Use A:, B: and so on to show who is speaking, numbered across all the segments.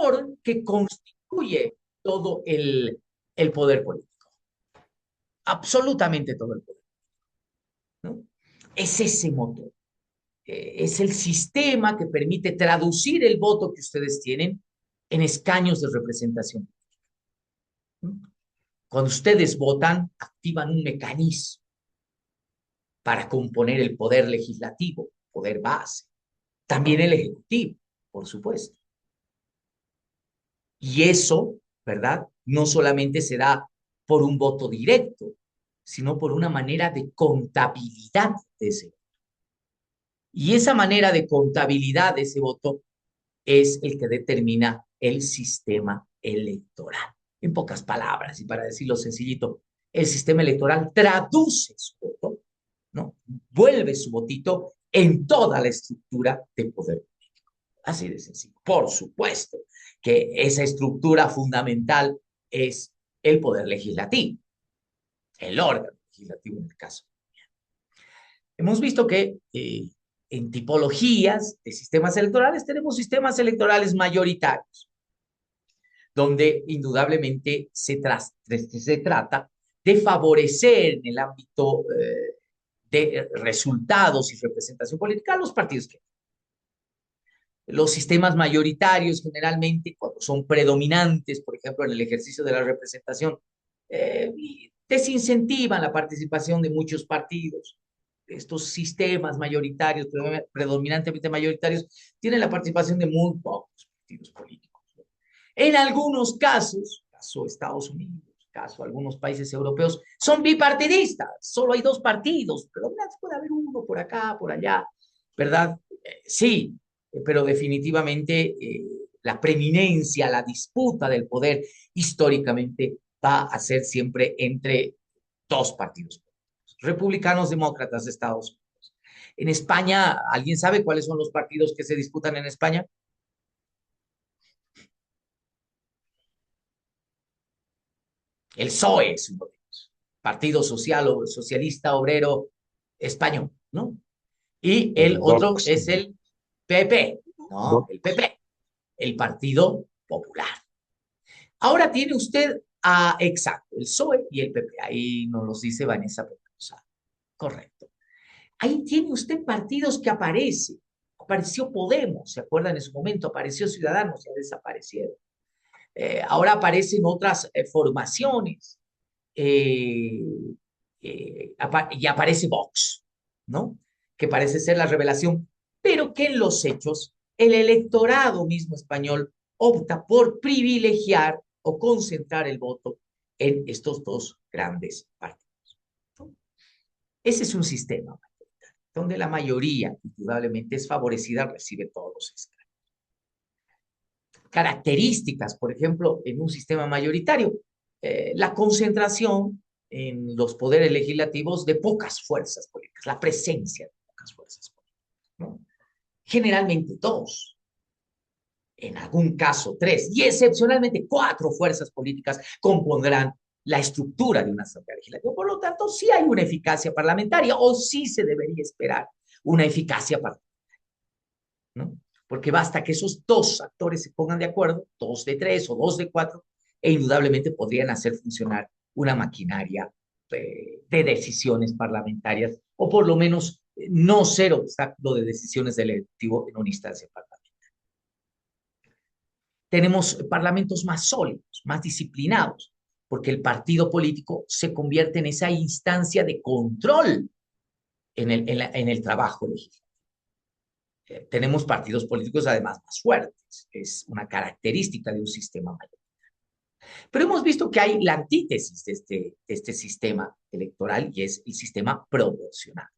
A: motor que constituye todo el poder político, absolutamente todo el poder, ¿no? Es ese motor, es el sistema que permite traducir el voto que ustedes tienen en escaños de representación, ¿no? Cuando ustedes votan, activan un mecanismo para componer el poder legislativo, poder base, también el ejecutivo, por supuesto. Y eso, ¿verdad? No solamente se da por un voto directo, sino por una manera de contabilidad de ese voto. Y esa manera de contabilidad de ese voto es el que determina el sistema electoral. En pocas palabras, y para decirlo sencillito, el sistema electoral traduce su voto, ¿no? Vuelve su votito en toda la estructura de poder político. Así de sencillo. Por supuesto que esa estructura fundamental es el poder legislativo, el órgano legislativo en el caso. Hemos visto que en tipologías de sistemas electorales tenemos sistemas electorales mayoritarios, donde indudablemente se trata de favorecer en el ámbito de resultados y representación política a los partidos que los sistemas mayoritarios generalmente, cuando son predominantes, por ejemplo, en el ejercicio de la representación, desincentivan la participación de muchos partidos. Estos sistemas mayoritarios, predominantemente mayoritarios, tienen la participación de muy pocos partidos políticos. En algunos casos, caso Estados Unidos, caso algunos países europeos, son bipartidistas, solo hay dos partidos, pero puede haber uno por acá, por allá, ¿verdad? Sí, pero definitivamente la preeminencia, la disputa del poder históricamente va a ser siempre entre dos partidos políticos, republicanos, demócratas de Estados Unidos. En España, ¿alguien sabe cuáles son los partidos que se disputan en España? El PSOE es uno de ellos, Partido Social o Socialista Obrero Español, ¿no? Y el otro
B: Vox,
A: es el PP, ¿no? El
B: Vox.
A: PP, el Partido Popular. Ahora tiene usted exacto, el PSOE y el PP. Ahí nos los dice Vanessa Petrosa. Correcto. Ahí tiene usted partidos que aparecen. Apareció Podemos, ¿se acuerdan en su momento? Apareció Ciudadanos, ya desaparecieron. Ahora aparecen otras formaciones. eh, y aparece Vox, ¿no? Que parece ser la revelación, pero que en los hechos el electorado mismo español opta por privilegiar o concentrar el voto en estos dos grandes partidos, ¿no? Ese es un sistema donde la mayoría, indudablemente, es favorecida, recibe todos los escaños. Características, por ejemplo, en un sistema mayoritario, la concentración en los poderes legislativos de pocas fuerzas políticas, la presencia de pocas fuerzas políticas, ¿no? Generalmente dos, en algún caso tres, y excepcionalmente cuatro fuerzas políticas compondrán la estructura de una asamblea legislativa. Por lo tanto, sí hay una eficacia parlamentaria, o sí se debería esperar una eficacia parlamentaria, ¿no? Porque basta que esos dos actores se pongan de acuerdo, dos de tres o dos de cuatro, e indudablemente podrían hacer funcionar una maquinaria de decisiones parlamentarias, o por lo menos no ser obstáculo de decisiones del Ejecutivo en una instancia parlamentaria. Tenemos parlamentos más sólidos, más disciplinados, porque el partido político se convierte en esa instancia de control en el trabajo legislativo. Tenemos partidos políticos además más fuertes, es una característica de un sistema mayor. Pero hemos visto que hay la antítesis de este sistema electoral y es el sistema proporcional.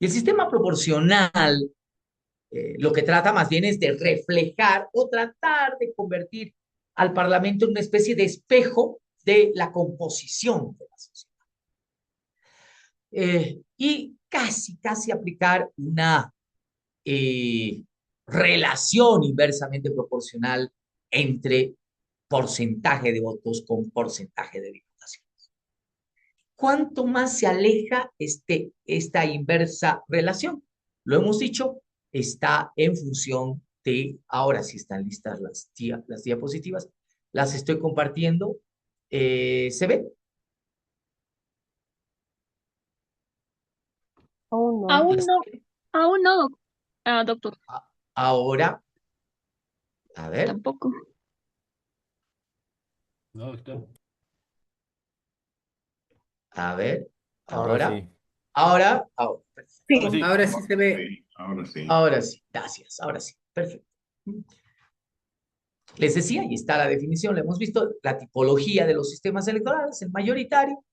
A: Y el sistema proporcional lo que trata más bien es de reflejar o tratar de convertir al Parlamento en una especie de espejo de la composición de la sociedad. Y casi aplicar una relación inversamente proporcional entre porcentaje de votos con porcentaje de diputaciones. ¿Cuánto más se aleja esta inversa relación? Lo hemos dicho, está en función ahora sí están listas las diapositivas, las estoy compartiendo. ¿Se ve?
B: Aún no.
C: Aún
A: Las-
C: no, aún no, doctor,
A: Ahora, a ver,
C: tampoco.
D: No, doctor.
A: a ver,
E: Ahora
A: ahora,
E: sí.
A: perfecto.
D: Ahora
C: Sí,
D: sí.
F: Ahora sí se ve.
G: Sí, ahora sí.
A: Ahora sí, gracias, ahora sí, perfecto. Les decía, ahí está la definición, le hemos visto la tipología de los sistemas electorales, el mayoritario,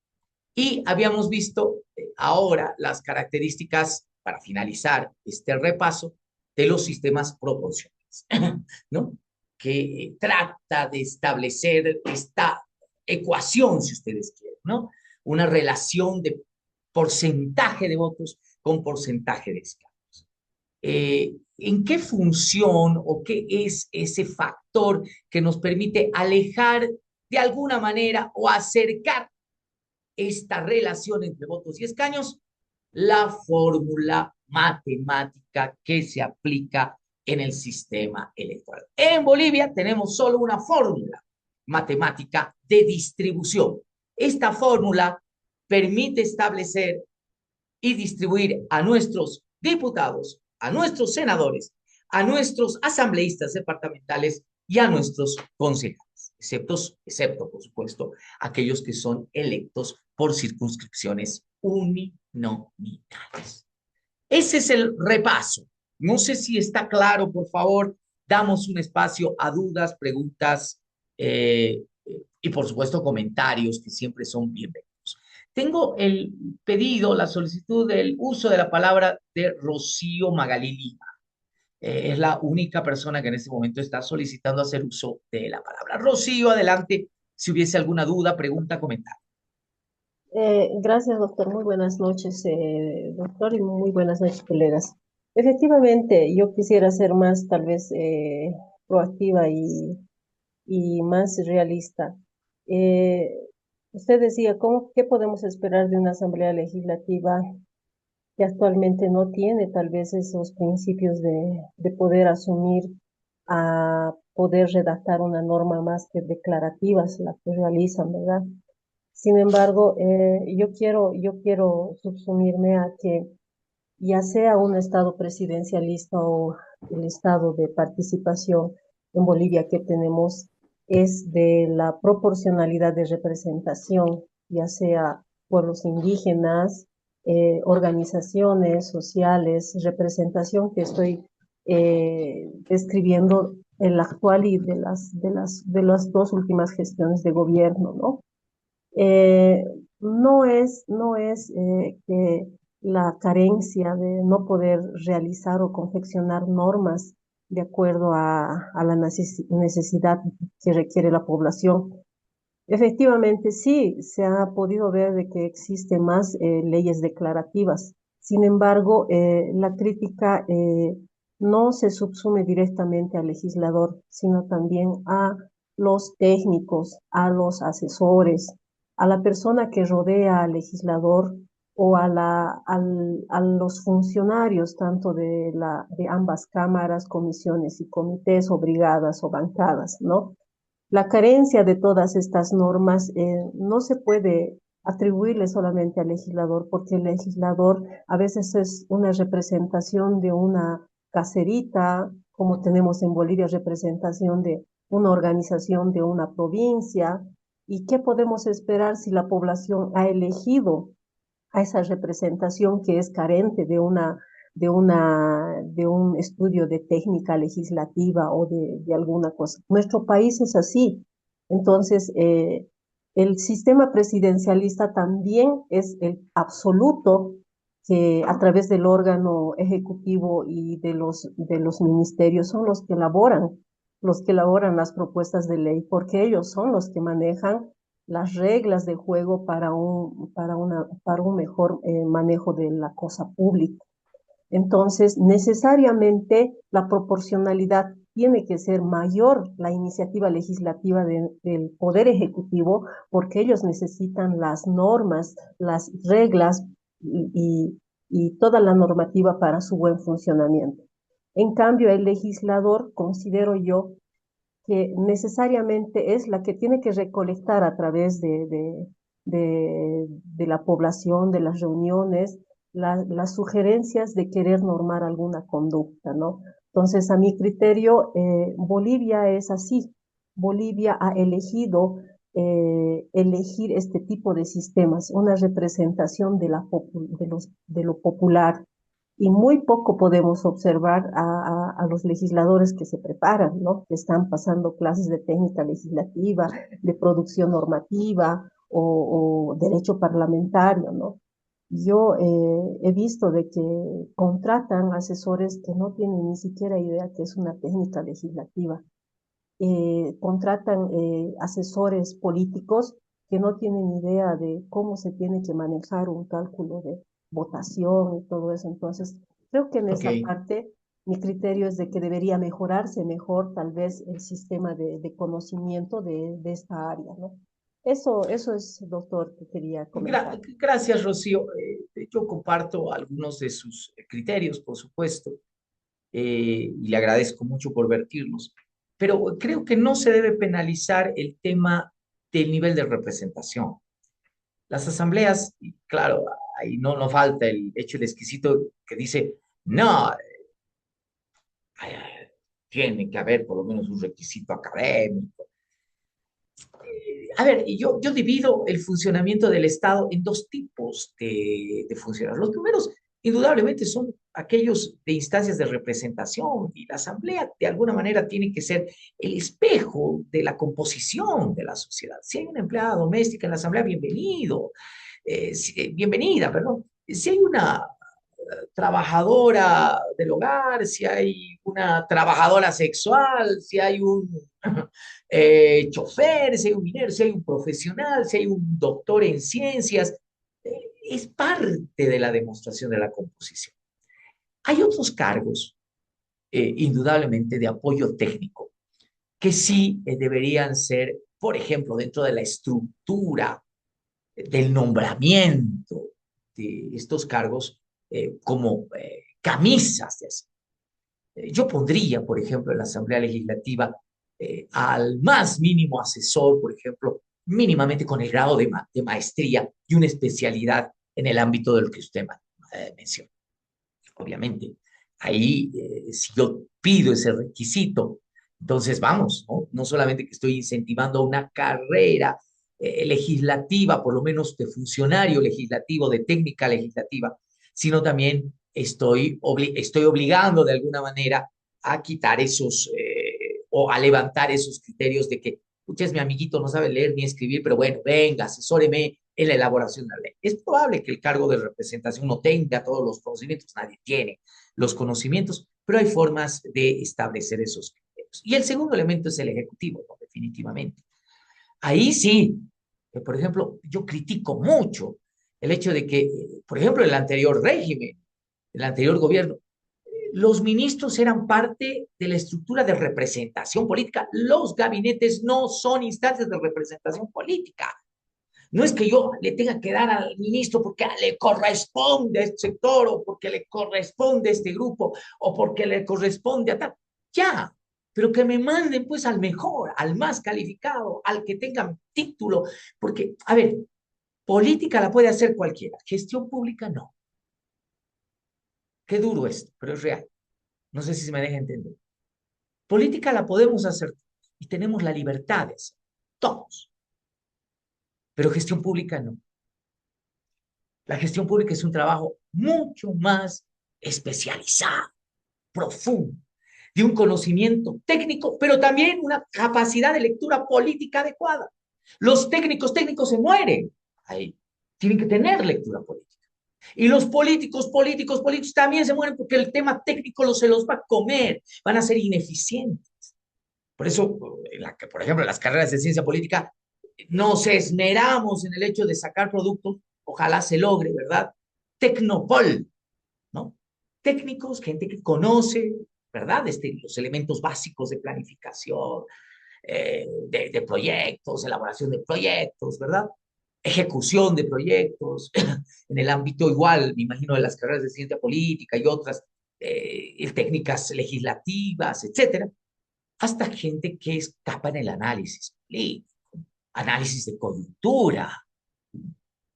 A: y habíamos visto ahora las características, para finalizar este repaso, de los sistemas proporcionales, ¿no? Que trata de establecer esta ecuación, si ustedes quieren, ¿no? Una relación de porcentaje de votos con porcentaje de escaños. ¿En qué función o qué es ese factor que nos permite alejar de alguna manera o acercar esta relación entre votos y escaños? La fórmula matemática que se aplica en el sistema electoral. En Bolivia tenemos solo una fórmula matemática de distribución. Esta fórmula permite establecer y distribuir a nuestros diputados, a nuestros senadores, a nuestros asambleístas departamentales y a nuestros concejales, excepto, por supuesto, aquellos que son electos por circunscripciones uninominales. Ese es el repaso. No sé si está claro, por favor, damos un espacio a dudas, preguntas y, por supuesto, comentarios que siempre son bienvenidos. Tengo el pedido, la solicitud del uso de la palabra de Rocío Magalí Lima. Es la única persona que en este momento está solicitando hacer uso de la palabra. Rocío, adelante, si hubiese alguna duda, pregunta, comentario.
B: Gracias, doctor. Muy buenas noches, doctor, y muy buenas noches, colegas. Efectivamente, yo quisiera ser más, tal vez, proactiva y más realista. Eh, Usted decía, ¿qué podemos esperar de una asamblea legislativa que actualmente no tiene tal vez esos principios de poder asumir a poder redactar una norma más que declarativas, la que realizan, ¿verdad? Sin embargo, yo quiero subsumirme a que ya sea un estado presidencialista o el estado de participación en Bolivia que tenemos, es de la proporcionalidad de representación, ya sea pueblos indígenas, organizaciones sociales, representación que estoy describiendo el actual y de las dos últimas gestiones de gobierno, ¿no? Eh, no es que la carencia de no poder realizar o confeccionar normas de acuerdo a la necesidad que requiere la población. Efectivamente, sí, se ha podido ver de que existen más leyes declarativas. Sin embargo, la crítica no se subsume directamente al legislador, sino también a los técnicos, a los asesores, a la persona que rodea al legislador o a los funcionarios tanto de ambas cámaras, comisiones y comités o brigadas o bancadas, ¿no? La carencia de todas estas normas no se puede atribuirle solamente al legislador, porque el legislador a veces es una representación de una caserita, como tenemos en Bolivia, representación de una organización de una provincia. ¿Y qué podemos esperar si la población ha elegido a esa representación que es carente de un estudio de técnica legislativa o de alguna cosa? Nuestro país es así. Entonces, el sistema presidencialista también es el absoluto que a través del órgano ejecutivo y de los ministerios son los que elaboran las propuestas de ley, porque ellos son los que manejan las reglas de juego para un mejor manejo de la cosa pública. Entonces, necesariamente la proporcionalidad tiene que ser mayor la iniciativa legislativa del Poder Ejecutivo, porque ellos necesitan las normas, las reglas y toda la normativa para su buen funcionamiento. En cambio, el legislador, considero yo, que necesariamente es la que tiene que recolectar a través de la población, de las reuniones, las sugerencias de querer normar alguna conducta, ¿no? Entonces, a mi criterio, Bolivia es así. Bolivia ha elegido elegir este tipo de sistemas, una representación de lo popular, y muy poco podemos observar a los legisladores que se preparan, ¿no? Que están pasando clases de técnica legislativa, de producción normativa o derecho parlamentario, ¿no? Yo he visto de que contratan asesores que no tienen ni siquiera idea que es una técnica legislativa. Contratan asesores políticos que no tienen idea de cómo se tiene que manejar un cálculo de votación y todo eso. Entonces, creo que en
A: Ok,
B: esa parte mi criterio es de que debería mejorarse mejor tal vez el sistema de conocimiento de esta área, ¿no? Eso es, doctor, que quería comentar.
A: Gracias, Rocío. Yo comparto algunos de sus criterios, por supuesto, y le agradezco mucho por vertirlos, pero creo que no se debe penalizar el tema del nivel de representación. Las asambleas, y claro, ahí no falta el hecho el exquisito que dice, no, tiene que haber por lo menos un requisito académico. A ver, yo divido el funcionamiento del Estado en dos tipos de funcionarios. Los primeros, indudablemente, son aquellos de instancias de representación y la asamblea, de alguna manera, tiene que ser el espejo de la composición de la sociedad. Si hay una empleada doméstica en la asamblea, bienvenido, bienvenida, perdón. Si hay una trabajadora del hogar, si hay una trabajadora sexual, si hay un chofer, si hay un minero, si hay un profesional, si hay un doctor en ciencias, es parte de la demostración de la composición. Hay otros cargos, indudablemente, de apoyo técnico, que sí deberían ser, por ejemplo, dentro de la estructura del nombramiento de estos cargos, como camisas de así. Yo pondría, por ejemplo, en la Asamblea Legislativa al más mínimo asesor, por ejemplo, mínimamente con el grado de maestría y una especialidad en el ámbito del que usted menciona. Obviamente, ahí, si yo pido ese requisito, entonces vamos, ¿no? No solamente que estoy incentivando una carrera legislativa, por lo menos de funcionario legislativo, de técnica legislativa, sino también estoy obligando de alguna manera a quitar esos o a levantar esos criterios de que, usted es mi amiguito, no sabe leer ni escribir, pero bueno, venga, asesóreme en la elaboración de la ley. Es probable que el cargo de representación no tenga todos los conocimientos, nadie tiene los conocimientos, pero hay formas de establecer esos criterios. Y el segundo elemento es el ejecutivo, ¿no? Definitivamente. Ahí sí, por ejemplo, yo critico mucho el hecho de que, por ejemplo, el anterior régimen, el anterior gobierno, los ministros eran parte de la estructura de representación política. Los gabinetes no son instancias de representación política. No es que yo le tenga que dar al ministro porque le corresponde a este sector o porque le corresponde a este grupo o porque le corresponde a tal. Ya, pero que me manden pues al mejor, al más calificado, al que tenga título, porque, a ver, política la puede hacer cualquiera, gestión pública no. Qué duro esto, pero es real. No sé si se me deja entender. Política la podemos hacer y tenemos la libertad de hacer, todos, pero gestión pública no. La gestión pública es un trabajo mucho más especializado, profundo, de un conocimiento técnico, pero también una capacidad de lectura política adecuada. Los técnicos se mueren. Ahí tienen que tener lectura política. Y los políticos también se mueren porque el tema técnico se los va a comer, van a ser ineficientes. Por eso, por ejemplo, en las carreras de ciencia política, nos esmeramos en el hecho de sacar productos, ojalá se logre, ¿verdad? Tecnopol, ¿no? Técnicos, gente que conoce, ¿verdad? Los elementos básicos de planificación, de proyectos, elaboración de proyectos, ¿verdad? Ejecución de proyectos, en el ámbito igual, me imagino, de las carreras de ciencia política y otras, técnicas legislativas, etcétera, hasta gente que escapa en el análisis político, análisis de coyuntura,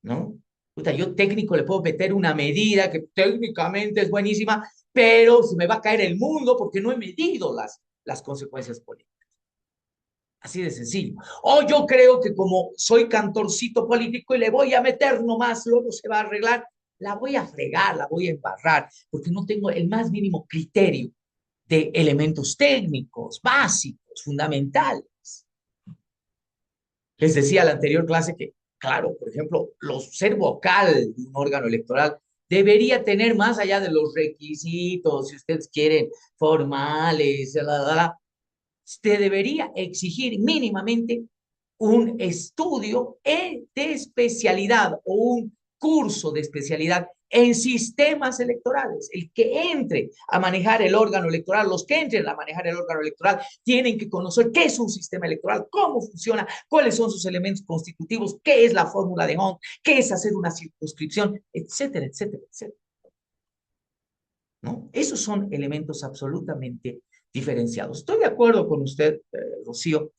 A: ¿no? Puta, yo técnico le puedo meter una medida que técnicamente es buenísima, pero se me va a caer el mundo porque no he medido las consecuencias políticas. Así de sencillo. O yo creo que como soy cantorcito político y le voy a meter nomás, luego se va a arreglar, la voy a fregar, la voy a embarrar, porque no tengo el más mínimo criterio de elementos técnicos, básicos, fundamentales. Les decía en la anterior clase que, claro, por ejemplo, ser vocal de un órgano electoral debería tener más allá de los requisitos, si ustedes quieren, formales, se debería exigir mínimamente un estudio de especialidad o un curso de especialidad en sistemas electorales. El que entre a manejar el órgano electoral, los que entren a manejar el órgano electoral, tienen que conocer qué es un sistema electoral, cómo funciona, cuáles son sus elementos constitutivos, qué es la fórmula de Hunt, qué es hacer una circunscripción, etcétera, etcétera, etcétera. ¿No? Esos son elementos absolutamente diferenciados. Estoy de acuerdo con usted, Rocío,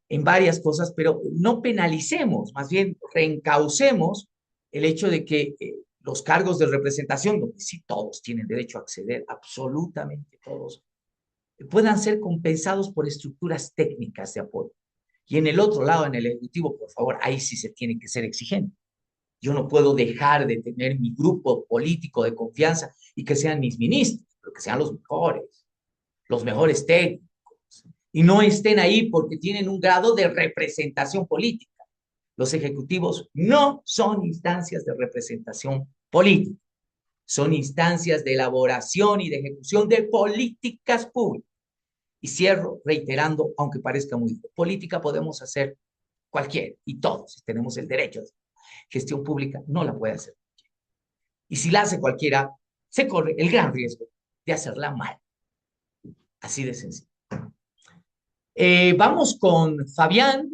A: en varias cosas, pero no penalicemos, más bien reencaucemos el hecho de que los cargos de representación, donde sí todos tienen derecho a acceder, absolutamente todos, puedan ser compensados por estructuras técnicas de apoyo. Y en el otro lado, en el Ejecutivo, por favor, ahí sí se tiene que ser exigente. Yo no puedo dejar de tener mi grupo político de confianza y que sean mis ministros, pero que sean los mejores técnicos, y no estén ahí porque tienen un grado de representación política. Los ejecutivos no son instancias de representación política, son instancias de elaboración y de ejecución de políticas públicas. Y cierro reiterando, aunque parezca muy duro, política podemos hacer cualquiera y todos, si tenemos el derecho de gestión pública, no la puede hacer. Y si la hace cualquiera, se corre el gran riesgo de hacerla mal. Así de sencillo. Vamos con Fabián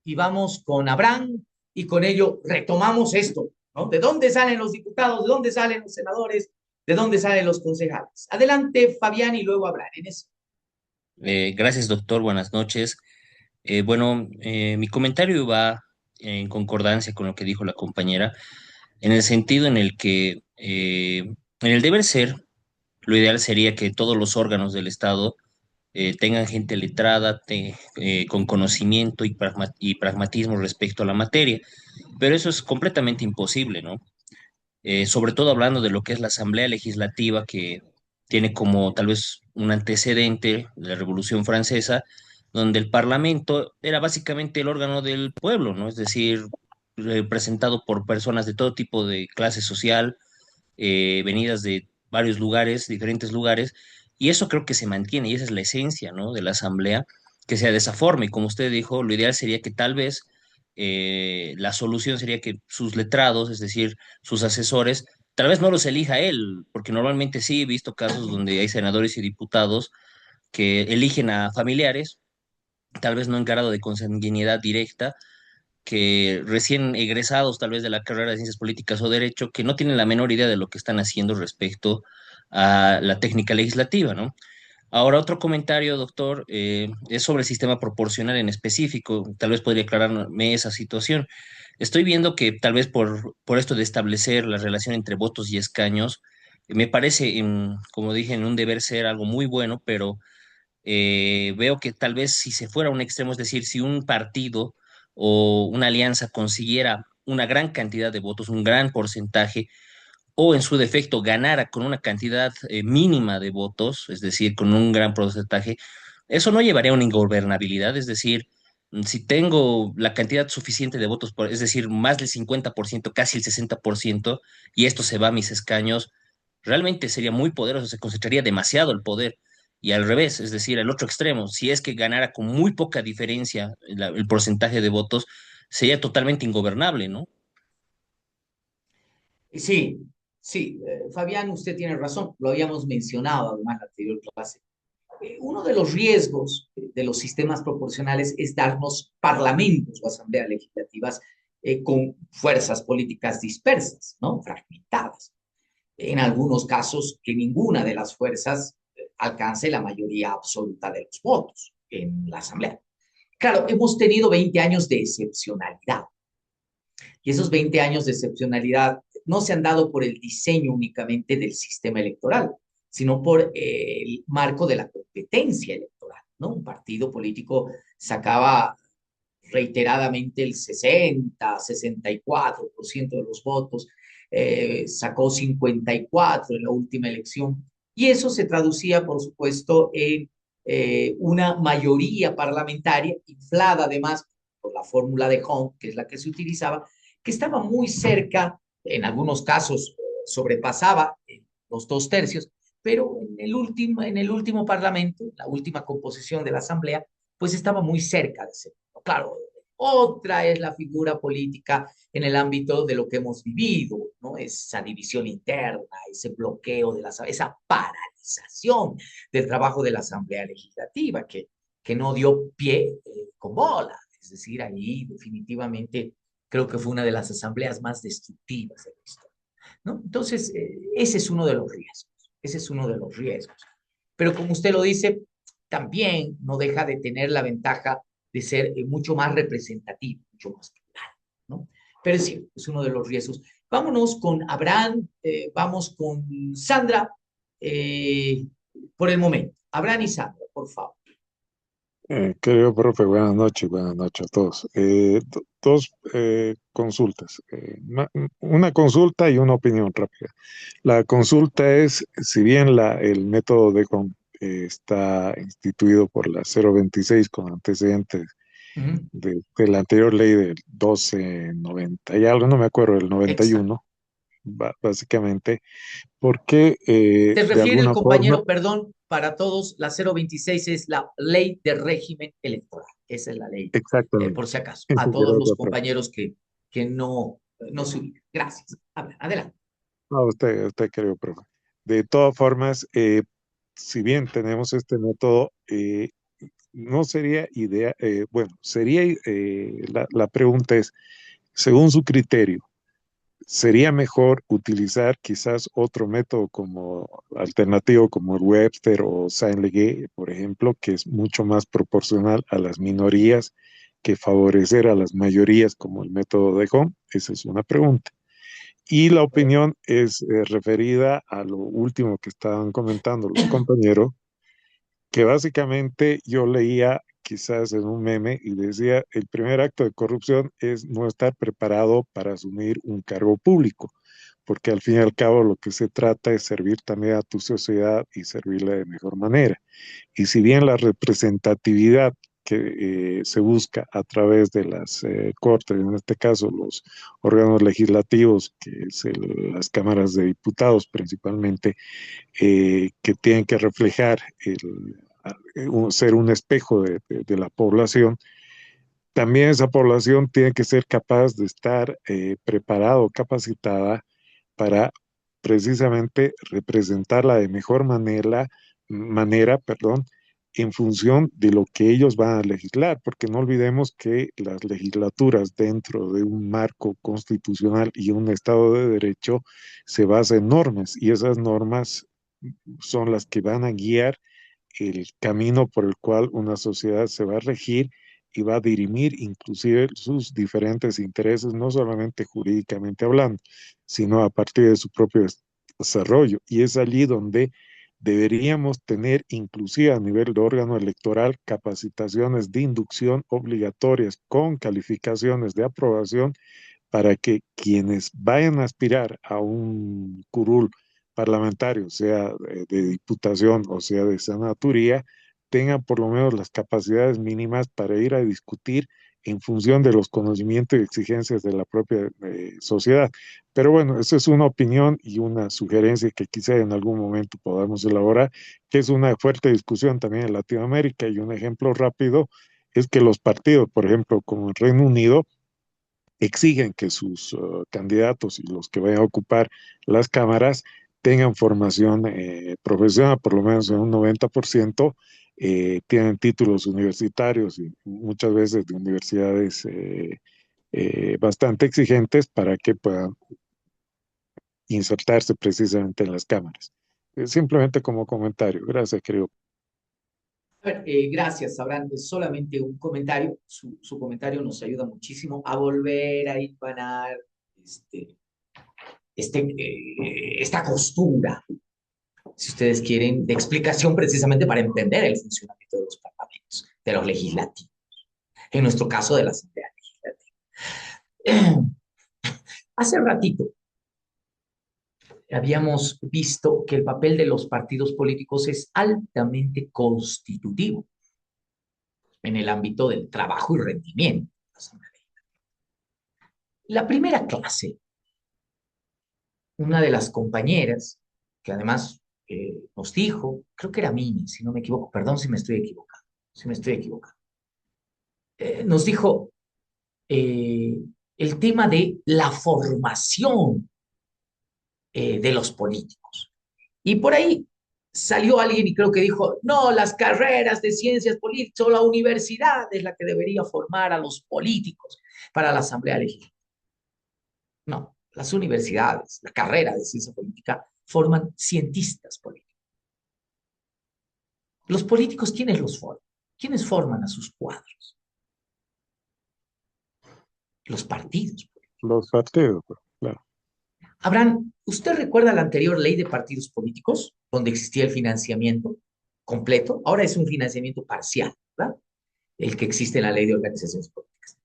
A: y vamos con Abraham y con ello retomamos esto, ¿no? ¿De dónde salen los diputados? ¿De dónde salen los senadores? ¿De dónde salen los concejales? Adelante, Fabián, y luego Abraham. En eso.
D: Gracias, doctor. Buenas noches. Bueno, mi comentario va en concordancia con lo que dijo la compañera, en el sentido en el que, en el deber ser, lo ideal sería que todos los órganos del Estado tengan gente letrada, con conocimiento y pragmatismo respecto a la materia, pero eso es completamente imposible, ¿no? Sobre todo hablando de lo que es la Asamblea Legislativa, que tiene como tal vez un antecedente de la Revolución Francesa, donde el Parlamento era básicamente el órgano del pueblo, ¿no? Es decir, representado por personas de todo tipo de clase social, venidas de varios lugares, diferentes lugares, y eso creo que se mantiene, y esa es la esencia, ¿no? De la Asamblea, que sea de esa forma, y como usted dijo, lo ideal sería que tal vez la solución sería que sus letrados, es decir, sus asesores, tal vez no los elija él, porque normalmente sí he visto casos donde hay senadores y diputados que eligen a familiares, tal vez no en grado de consanguinidad directa, que recién egresados tal vez de la carrera de Ciencias Políticas o Derecho, que no tienen la menor idea de lo que están haciendo respecto a la técnica legislativa, ¿no? Ahora, otro comentario, doctor, es sobre el sistema proporcional en específico. Tal vez podría aclararme esa situación. Estoy viendo que tal vez por esto de establecer la relación entre votos y escaños, me parece, como dije, en un deber ser algo muy bueno, pero veo que tal vez si se fuera a un extremo, es decir, si un partido o una alianza consiguiera una gran cantidad de votos, un gran porcentaje, o en su defecto ganara con una cantidad mínima de votos, es decir, con un gran porcentaje, eso no llevaría a una ingobernabilidad, es decir, si tengo la cantidad suficiente de votos, es decir, más del 50%, casi el 60%, y esto se va a mis escaños, realmente sería muy poderoso, se concentraría demasiado el poder. Y al revés, es decir, al otro extremo, si es que ganara con muy poca diferencia el porcentaje de votos, sería totalmente ingobernable, ¿no?
A: Sí, sí, Fabián, usted tiene razón, lo habíamos mencionado además en la anterior clase. Uno de los riesgos de los sistemas proporcionales es darnos parlamentos o asambleas legislativas con fuerzas políticas dispersas, ¿no? Fragmentadas. en algunos casos que ninguna de las fuerzas alcance la mayoría absoluta de los votos en la Asamblea. Claro, hemos tenido 20 años de excepcionalidad y esos 20 años de excepcionalidad no se han dado por el diseño únicamente del sistema electoral, sino por el marco de la competencia electoral, ¿no? Un partido político sacaba reiteradamente el 60, 64% de los votos, sacó 54 en la última elección, y eso se traducía, por supuesto, en una mayoría parlamentaria, inflada además por la fórmula de Hong, que es la que se utilizaba, que estaba muy cerca, en algunos casos sobrepasaba los 2 tercios, pero en el último parlamento, la última composición de la Asamblea, pues estaba muy cerca de ese. Claro, otra es la figura política en el ámbito de lo que hemos vivido, ¿no? Esa división interna, ese bloqueo de esa paralización del trabajo de la Asamblea Legislativa, que no dio pie con bola. Es decir, ahí definitivamente creo que fue una de las asambleas más destructivas de la historia, ¿no? Entonces, ese es uno de los riesgos, ese es uno de los riesgos. Pero como usted lo dice, también no deja de tener la ventaja de ser mucho más representativo, mucho más plural, ¿no? Pero sí, es uno de los riesgos. Vámonos con Abraham, vamos con Sandra, eh, por el momento. Abraham y Sandra, por favor.
E: Querido profe, buenas noches a todos. Dos consultas, una consulta y una opinión rápida. La consulta es, si bien el método de está instituido por la 026 con antecedentes
A: Uh -huh.
E: de la anterior ley del 1290 y algo, no me acuerdo, del
A: Exacto.
E: 91, básicamente, porque
A: Se
E: de
A: refiere el
E: alguna forma,
A: compañero, perdón, para todos, la 026 es la ley de régimen electoral. Esa es la ley,
E: exactamente,
A: por si acaso, a
E: eso
A: todos los
E: gracias, profe.
A: compañeros que no se ubican. Gracias. A ver, adelante.
E: No, usted creo, profe. De todas formas, si bien tenemos este método, no sería idea, bueno, sería, la pregunta es, según su criterio, ¿sería mejor utilizar quizás otro método como alternativo como el Webster o Saint-Léger, por ejemplo, que es mucho más proporcional a las minorías que favorecer a las mayorías como el método de Home? Esa es una pregunta. Y la opinión es referida a lo último que estaban comentando los compañeros, que básicamente yo leía quizás en un meme y decía, el primer acto de corrupción es no estar preparado para asumir un cargo público, porque al fin y al cabo lo que se trata es servir también a tu sociedad y servirle de mejor manera. Y si bien la representatividad que se busca a través de las cortes, en este caso los órganos legislativos, que es las cámaras de diputados principalmente, que tienen que reflejar ser un espejo de la población, también esa población tiene que ser capaz de estar preparada o capacitada para precisamente representarla de mejor manera, perdón, en función de lo que ellos van a legislar, porque no olvidemos que las legislaturas dentro de un marco constitucional y un Estado de Derecho se basan en normas y esas normas son las que van a guiar el camino por el cual una sociedad se va a regir y va a dirimir inclusive sus diferentes intereses, no solamente jurídicamente hablando, sino a partir de su propio desarrollo. Y es allí donde deberíamos tener, inclusive a nivel de órgano electoral, capacitaciones de inducción obligatorias con calificaciones de aprobación para que quienes vayan a aspirar a un curul parlamentario, sea de diputación o sea de senaturía, tengan por lo menos las capacidades mínimas para ir a discutir en función de los conocimientos y exigencias de la propia sociedad. Pero bueno, esa es una opinión y una sugerencia que quizá en algún momento podamos elaborar, que es una fuerte discusión también en Latinoamérica, y un ejemplo rápido es que los partidos, por ejemplo, como el Reino Unido, exigen que sus candidatos y los que vayan a ocupar las cámaras tengan formación profesional, por lo menos en un 90%, tienen títulos universitarios y muchas veces de universidades bastante exigentes para que puedan insertarse precisamente en las cámaras. Simplemente como comentario. Gracias, querido.
A: A ver, gracias, Abraham. Es solamente un comentario. Su comentario nos ayuda muchísimo a volver a hilvanar esta costura, si ustedes quieren, de explicación precisamente para entender el funcionamiento de los parlamentos, de los legislativos, en nuestro caso de la Asamblea Legislativa. Hace ratito habíamos visto que el papel de los partidos políticos es altamente constitutivo en el ámbito del trabajo y rendimiento de la Asamblea Legislativa. La primera clase, una de las compañeras, que además nos dijo, creo que era Mini, si no me equivoco, perdón si me estoy equivocando, nos dijo eh, el tema de la formación de los políticos. Y por ahí salió alguien y creo que dijo, no, las carreras de ciencias políticas o la universidad es la que debería formar a los políticos para la Asamblea Legislativa. No, las universidades, la carrera de ciencia política forman cientistas políticos. Los políticos, ¿quiénes los forman? ¿Quiénes forman a sus cuadros? Los partidos políticos.
E: Los partidos, claro.
A: Abraham, ¿usted recuerda la anterior ley de partidos políticos, donde existía el financiamiento completo? Ahora es un financiamiento parcial, ¿verdad? El que existe en la ley de organizaciones políticas.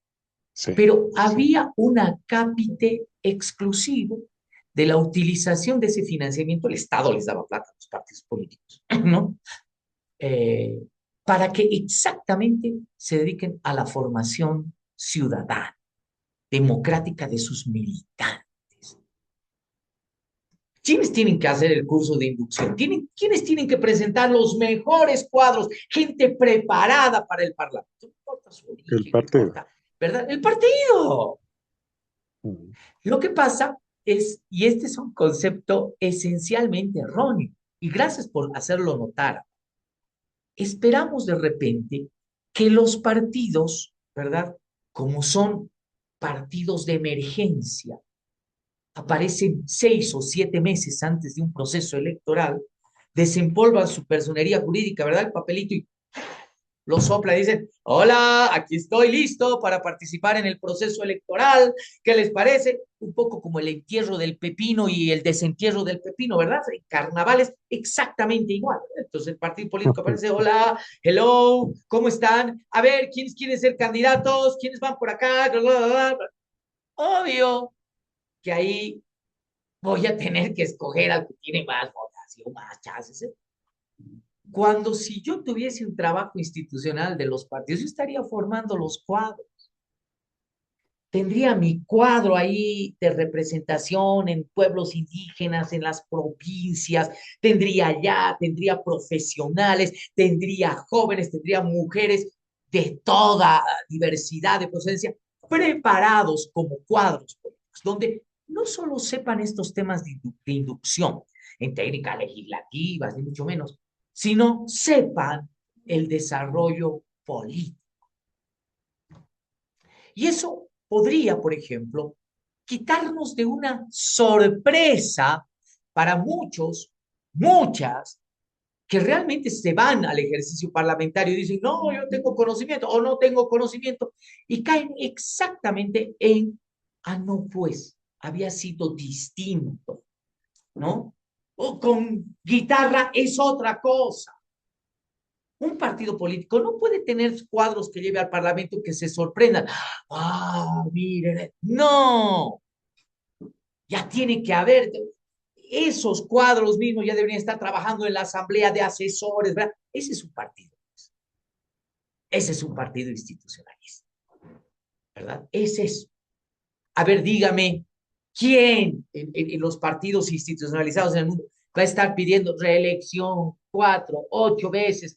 E: Sí.
A: Pero había un acápite exclusivo de la utilización de ese financiamiento. El Estado les daba plata a los partidos políticos, ¿no? Para que exactamente se dediquen a la formación ciudadana, democrática de sus militantes. ¿Quiénes tienen que hacer el curso de inducción? ¿Quiénes tienen que presentar los mejores cuadros? Gente preparada para el Parlamento. No importa su origen,
E: El partido.
A: importa, ¿verdad? El partido. Lo que pasa es, y este es un concepto esencialmente erróneo, y gracias por hacerlo notar, esperamos de repente que los partidos, ¿verdad? Como son partidos de emergencia, aparecen 6 o 7 meses antes de un proceso electoral, desempolvan su personería jurídica, ¿verdad? El papelito y lo sopla y dicen, hola, aquí estoy listo para participar en el proceso electoral, ¿qué les parece? Un poco como el entierro del pepino y el desentierro del pepino, ¿verdad? En carnavales exactamente igual. Entonces el partido político aparece, hola, hello, ¿cómo están? A ver, ¿quiénes quieren ser candidatos? ¿Quiénes van por acá? Obvio que ahí voy a tener que escoger al que tiene más votación, más chances. Cuando si yo tuviese un trabajo institucional de los partidos, yo estaría formando los cuadros. Tendría mi cuadro ahí de representación en pueblos indígenas, en las provincias, tendría profesionales, tendría jóvenes, tendría mujeres de toda diversidad de procedencia, preparados como cuadros políticos, donde no solo sepan estos temas de inducción en técnicas legislativas, ni mucho menos, sino sepan el desarrollo político. Y eso podría, por ejemplo, quitarnos de una sorpresa para muchos, muchas, que realmente se van al ejercicio parlamentario y dicen, no, yo tengo conocimiento o no tengo conocimiento, y caen exactamente en, no, pues, había sido distinto, ¿no? O con guitarra es otra cosa. Un partido político no puede tener cuadros que lleve al Parlamento que se sorprendan. Miren, no, ya tiene que haber esos cuadros mismos, ya deberían estar trabajando en la asamblea de asesores, ¿verdad? Ese es un partido. Ese es un partido institucionalista, ¿verdad? Es eso. A ver, dígame, ¿quién en los partidos institucionalizados en el mundo va a estar pidiendo reelección 4, 8 veces?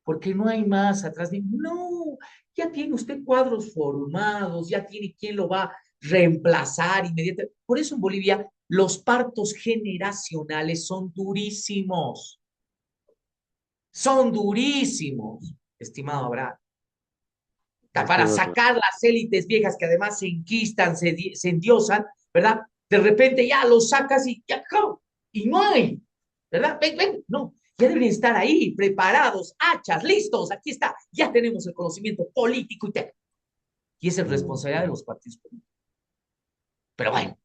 A: Porque no hay más atrás de... No, ya tiene usted cuadros formados, ya tiene quién lo va a reemplazar inmediatamente. Por eso en Bolivia los partos generacionales son durísimos. Son durísimos, estimado Abraham. Para sacar las élites viejas que además se enquistan, se endiosan, ¿verdad? De repente ya lo sacas y ya, ¡cau! Y no hay, ¿verdad? Ven, ven, no. Ya deben estar ahí, preparados, hachas, listos. Aquí está. Ya tenemos el conocimiento político y técnico. Y esa es responsabilidad de los partidos políticos. Pero bueno,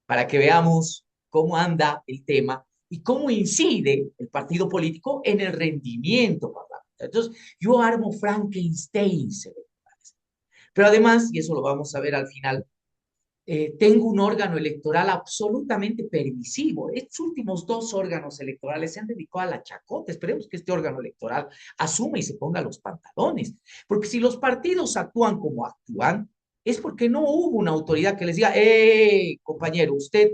A: para que veamos cómo anda el tema y cómo incide el partido político en el rendimiento parlamentario. Entonces, yo armo Frankenstein, se ve. Pero además, y eso lo vamos a ver al final, tengo un órgano electoral absolutamente permisivo. Estos últimos dos órganos electorales se han dedicado a la chacota. Esperemos que este órgano electoral asuma y se ponga los pantalones. Porque si los partidos actúan como actúan, es porque no hubo una autoridad que les diga, compañero, usted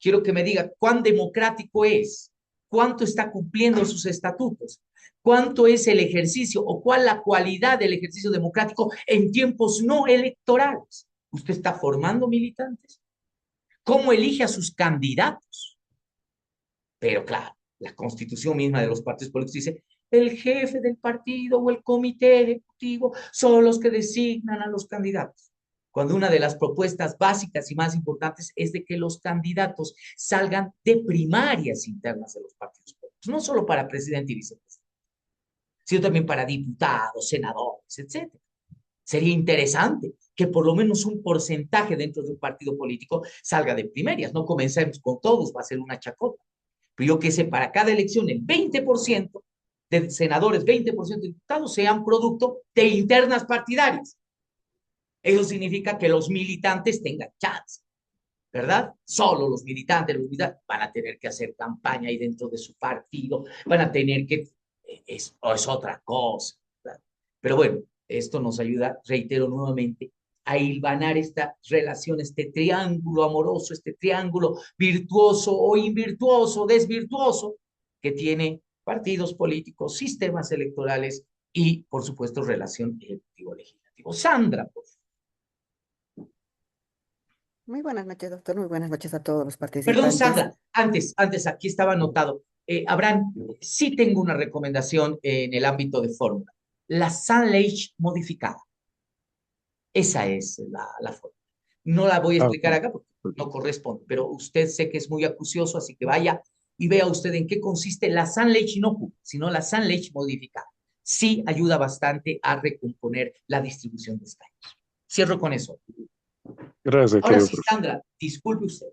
A: quiero que me diga cuán democrático es, cuánto está cumpliendo sus estatutos, cuánto es el ejercicio o cuál la cualidad del ejercicio democrático en tiempos no electorales. ¿Usted está formando militantes? ¿Cómo elige a sus candidatos? Pero claro, la constitución misma de los partidos políticos dice, el jefe del partido o el comité ejecutivo son los que designan a los candidatos. Cuando una de las propuestas básicas y más importantes es de que los candidatos salgan de primarias internas de los partidos políticos, no solo para presidente y vicepresidente, sino también para diputados, senadores, etcétera. Sería interesante que por lo menos un porcentaje dentro de un partido político salga de primarias. No comencemos con todos, va a ser una chacota. Pero yo que sé, para cada elección el 20% de senadores, 20% de diputados sean producto de internas partidarias. Eso significa que los militantes tengan chance, ¿verdad? Solo los militantes van a tener que hacer campaña ahí dentro de su partido, van a tener que, es otra cosa, ¿verdad? Pero bueno, esto nos ayuda, reitero nuevamente, a hilvanar esta relación, este triángulo amoroso, este triángulo virtuoso o invirtuoso, desvirtuoso, que tiene partidos políticos, sistemas electorales y, por supuesto, relación ejecutivo-legislativo. Sandra, por favor.
F: Muy buenas noches, doctor. Muy buenas noches a todos los
A: Perdón,
F: participantes.
A: Sandra, antes, aquí estaba anotado. Abraham, sí tengo una recomendación en el ámbito de fórmula. La Sunlight modificada. Esa es la fórmula. No la voy a
E: Ah,
A: explicar acá porque no corresponde, pero usted sé que es muy acucioso, así que vaya y vea usted en qué consiste la Sunlight no pura, sino la Sunlight modificada. Sí ayuda bastante a recomponer la distribución de escaños. Cierro con eso.
E: gracias,
A: Ahora
E: querido
A: sí,
E: profe.
A: Sandra, disculpe usted.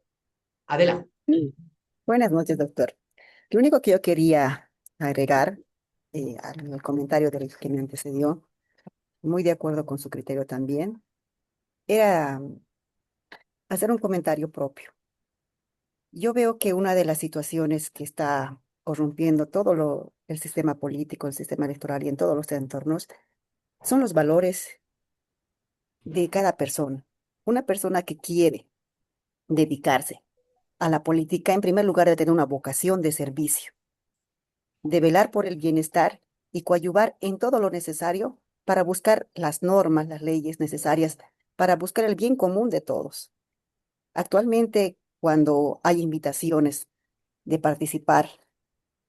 A: Adelante.
F: Buenas noches, doctor. Lo único que yo quería agregar al comentario del que me antecedió, muy de acuerdo con su criterio también, era hacer un comentario propio. Yo veo que una de las situaciones que está corrompiendo el sistema político, el sistema electoral y en todos los entornos son los valores de cada persona. Una persona que quiere dedicarse a la política, en primer lugar, de tener una vocación de servicio, de velar por el bienestar y coadyuvar en todo lo necesario para buscar las normas, las leyes necesarias para buscar el bien común de todos. Actualmente, cuando hay invitaciones de participar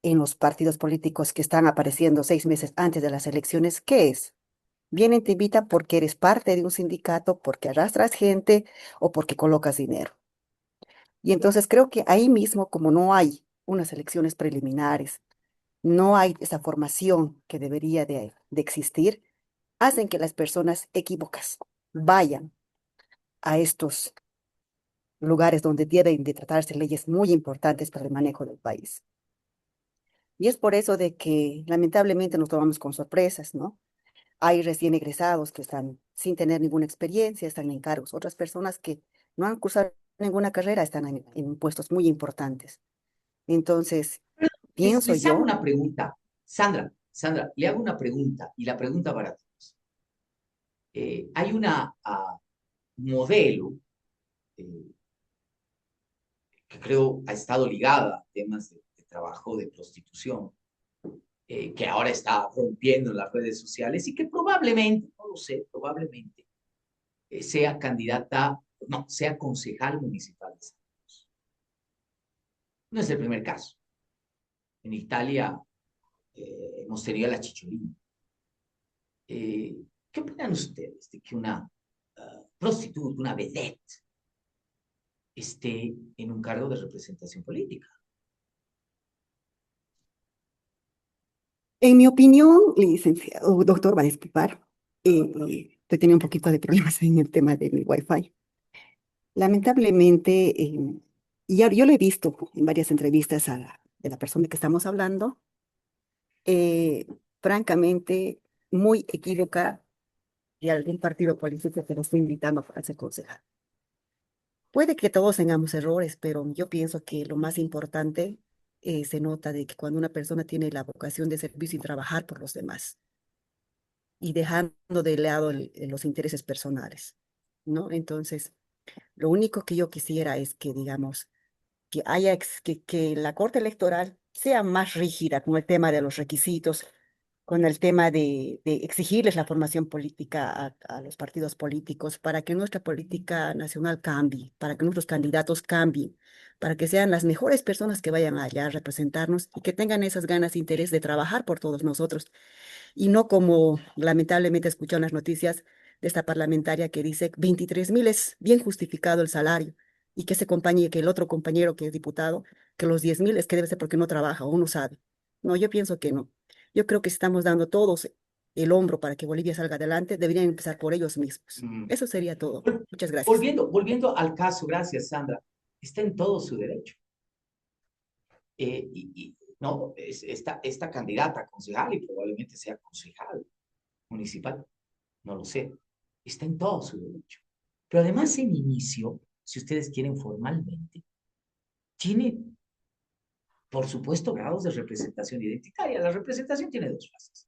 F: en los partidos políticos que están apareciendo 6 meses antes de las elecciones, ¿qué es? Vienen, te invitan porque eres parte de un sindicato, porque arrastras gente o porque colocas dinero. Y entonces creo que ahí mismo, como no hay unas elecciones preliminares, no hay esa formación que debería de existir, hacen que las personas equívocas vayan a estos lugares donde deben de tratarse leyes muy importantes para el manejo del país. Y es por eso de que lamentablemente nos tomamos con sorpresas, ¿no? Hay recién egresados que están sin tener ninguna experiencia, están en cargos. Otras personas que no han cursado ninguna carrera están en puestos muy importantes. Entonces, pienso
A: Les hago
F: yo,
A: una pregunta. Sandra, le hago una pregunta y la pregunta para todos. Hay una modelo eh, que creo ha estado ligada a temas de trabajo de prostitución, que ahora está rompiendo en las redes sociales y que probablemente, no lo sé, probablemente sea candidata, no, sea concejal municipal de San Carlos. No es el primer caso. En Italia hemos tenido a la Chicholina. ¿Qué opinan ustedes de que una prostituta, una vedette, esté en un cargo de representación política.
F: En mi opinión, licenciado, doctor, va a disculpar, estoy teniendo un poquito de problemas en el tema de mi Wi-Fi. Lamentablemente, y yo lo he visto en varias entrevistas de la persona que estamos hablando, eh, francamente, muy equívoca de algún partido político que nos estoy invitando para ser concejal. Puede que todos tengamos errores, pero yo pienso que lo más importante se nota de que cuando una persona tiene la vocación de servicio y trabajar por los demás y dejando de lado los intereses personales, ¿no? Entonces, lo único que yo quisiera es que, digamos, que la Corte Electoral sea más rígida con el tema de los requisitos, con el tema de exigirles la formación política a los partidos políticos para que nuestra política nacional cambie, para que nuestros candidatos cambien, para que sean las mejores personas que vayan allá a representarnos y que tengan esas ganas e interés de trabajar por todos nosotros y no como lamentablemente escuché en las noticias de esta parlamentaria que dice 23.000 es bien justificado el salario y que ese compañero, que el otro compañero que es diputado, que los 10.000 es que debe ser porque no trabaja o no sabe. No, yo pienso que no. Yo creo que si estamos dando todos el hombro para que Bolivia salga adelante, deberían empezar por ellos mismos.
A: Mm.
F: Eso sería todo. Muchas gracias.
A: Volviendo al caso, gracias, Sandra, está en todo su derecho. No, esta candidata a concejal, y probablemente sea concejal municipal, no lo sé, está en todo su derecho. Pero además en inicio, si ustedes quieren formalmente, tiene, por supuesto, grados de representación identitaria. La representación tiene dos fases.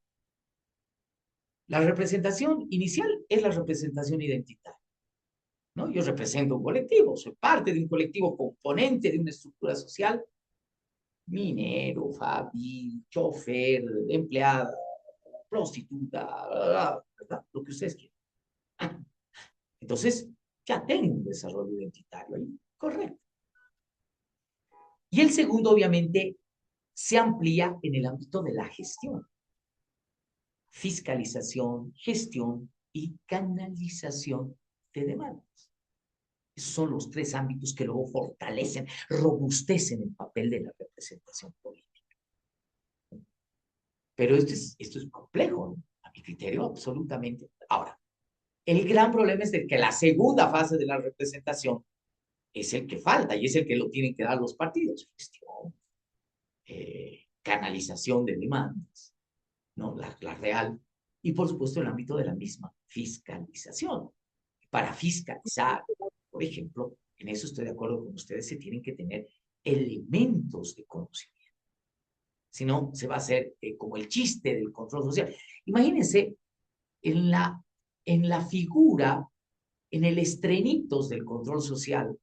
A: La representación inicial es la representación identitaria, ¿no? Yo represento un colectivo, soy parte de un colectivo componente de una estructura social, minero, fabil, chofer, empleada, prostituta, ¿verdad? Lo que ustedes quieran. Entonces, ya tengo un desarrollo identitario ahí, correcto. Y el segundo, obviamente, se amplía en el ámbito de la gestión. Fiscalización, gestión y canalización de demandas. Esos son los tres ámbitos que luego fortalecen, robustecen el papel de la representación política. Pero esto es complejo, ¿no? A mi criterio, absolutamente. Ahora, el gran problema es de que la segunda fase de la representación es el que falta y es el que lo tienen que dar los partidos. Gestión, canalización de demandas, ¿no? La real. Y por supuesto el ámbito de la misma fiscalización. Para fiscalizar, por ejemplo, en eso estoy de acuerdo con ustedes, se tienen que tener elementos de conocimiento. Si no, se va a hacer como el chiste del control social. Imagínense en la figura, en el estrenitos del control social,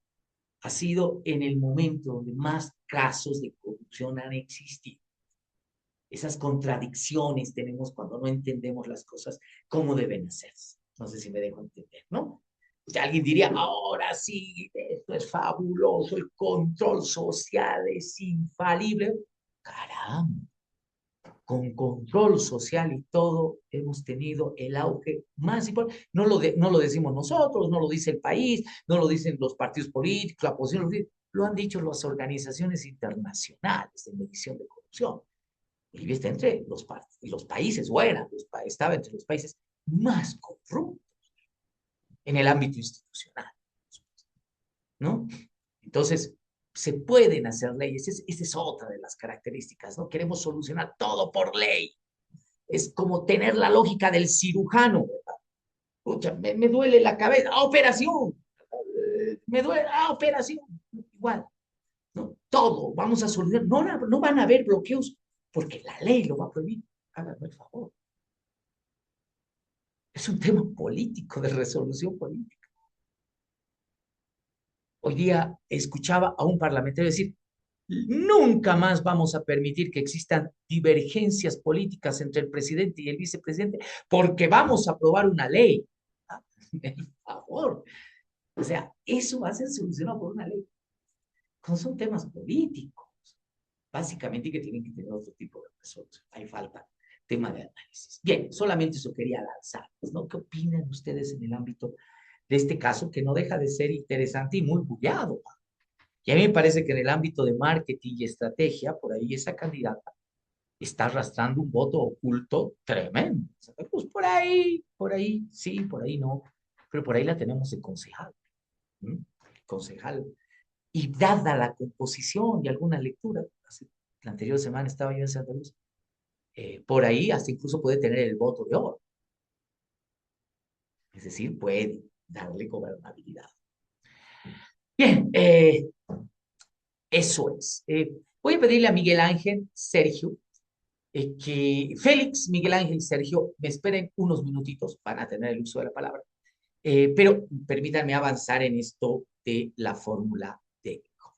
A: ha sido en el momento donde más casos de corrupción han existido. Esas contradicciones tenemos cuando no entendemos las cosas como deben hacerse. No sé si me dejo entender, ¿no? O sea, alguien diría, ahora sí, esto es fabuloso, el control social es infalible. Caramba, con control social y todo, hemos tenido el auge más importante. No lo decimos nosotros, no lo dice el país, no lo dicen los partidos políticos, la oposición, lo han dicho las organizaciones internacionales de medición de corrupción. Bolivia está entre los países, bueno, estaba entre los países más corruptos en el ámbito institucional, ¿no? Entonces, se pueden hacer leyes, esa es otra de las características, ¿no? Queremos solucionar todo por ley. Es como tener la lógica del cirujano, ¿verdad? Pucha, me duele la cabeza, operación, me duele, operación, igual, ¿no? Todo, vamos a solucionar, no van a haber bloqueos porque la ley lo va a prohibir, háganme el favor. Es un tema político, de resolución política. Hoy día escuchaba a un parlamentario decir, nunca más vamos a permitir que existan divergencias políticas entre el presidente y el vicepresidente porque vamos a aprobar una ley. Por favor. O sea, eso va a ser solucionado por una ley. No son temas políticos, básicamente, que tienen que tener otro tipo de resolución. Hay falta tema de análisis. Bien, solamente eso quería lanzar, ¿no? ¿Qué opinan ustedes en el ámbito de este caso que no deja de ser interesante y muy bullado. Y a mí me parece que en el ámbito de marketing y estrategia, por ahí esa candidata está arrastrando un voto oculto tremendo. Pues por ahí, sí, por ahí no, pero por ahí la tenemos de concejal. ¿Mm? Concejal. Y dada la composición y alguna lectura, la anterior semana estaba yo en Santa Luz, por ahí hasta incluso puede tener el voto de oro. Es decir, puede darle gobernabilidad. Bien, eso es. Voy a pedirle a Miguel Ángel, Sergio, que Félix, Miguel Ángel y Sergio me esperen unos minutitos para tener el uso de la palabra, pero permítanme avanzar en esto de la fórmula de Hont.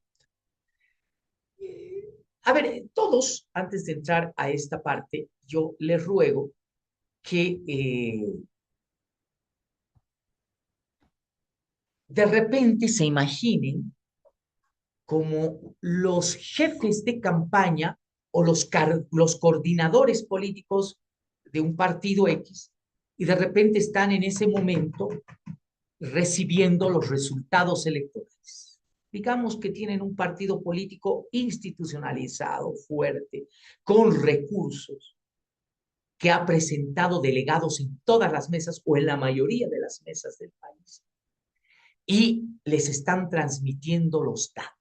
A: A ver, todos, antes de entrar a esta parte, yo les ruego que de repente se imaginen como los jefes de campaña o los coordinadores políticos de un partido X, y de repente están en ese momento recibiendo los resultados electorales. Digamos que tienen un partido político institucionalizado, fuerte, con recursos, que ha presentado delegados en todas las mesas o en la mayoría de las mesas del país, y les están transmitiendo los datos.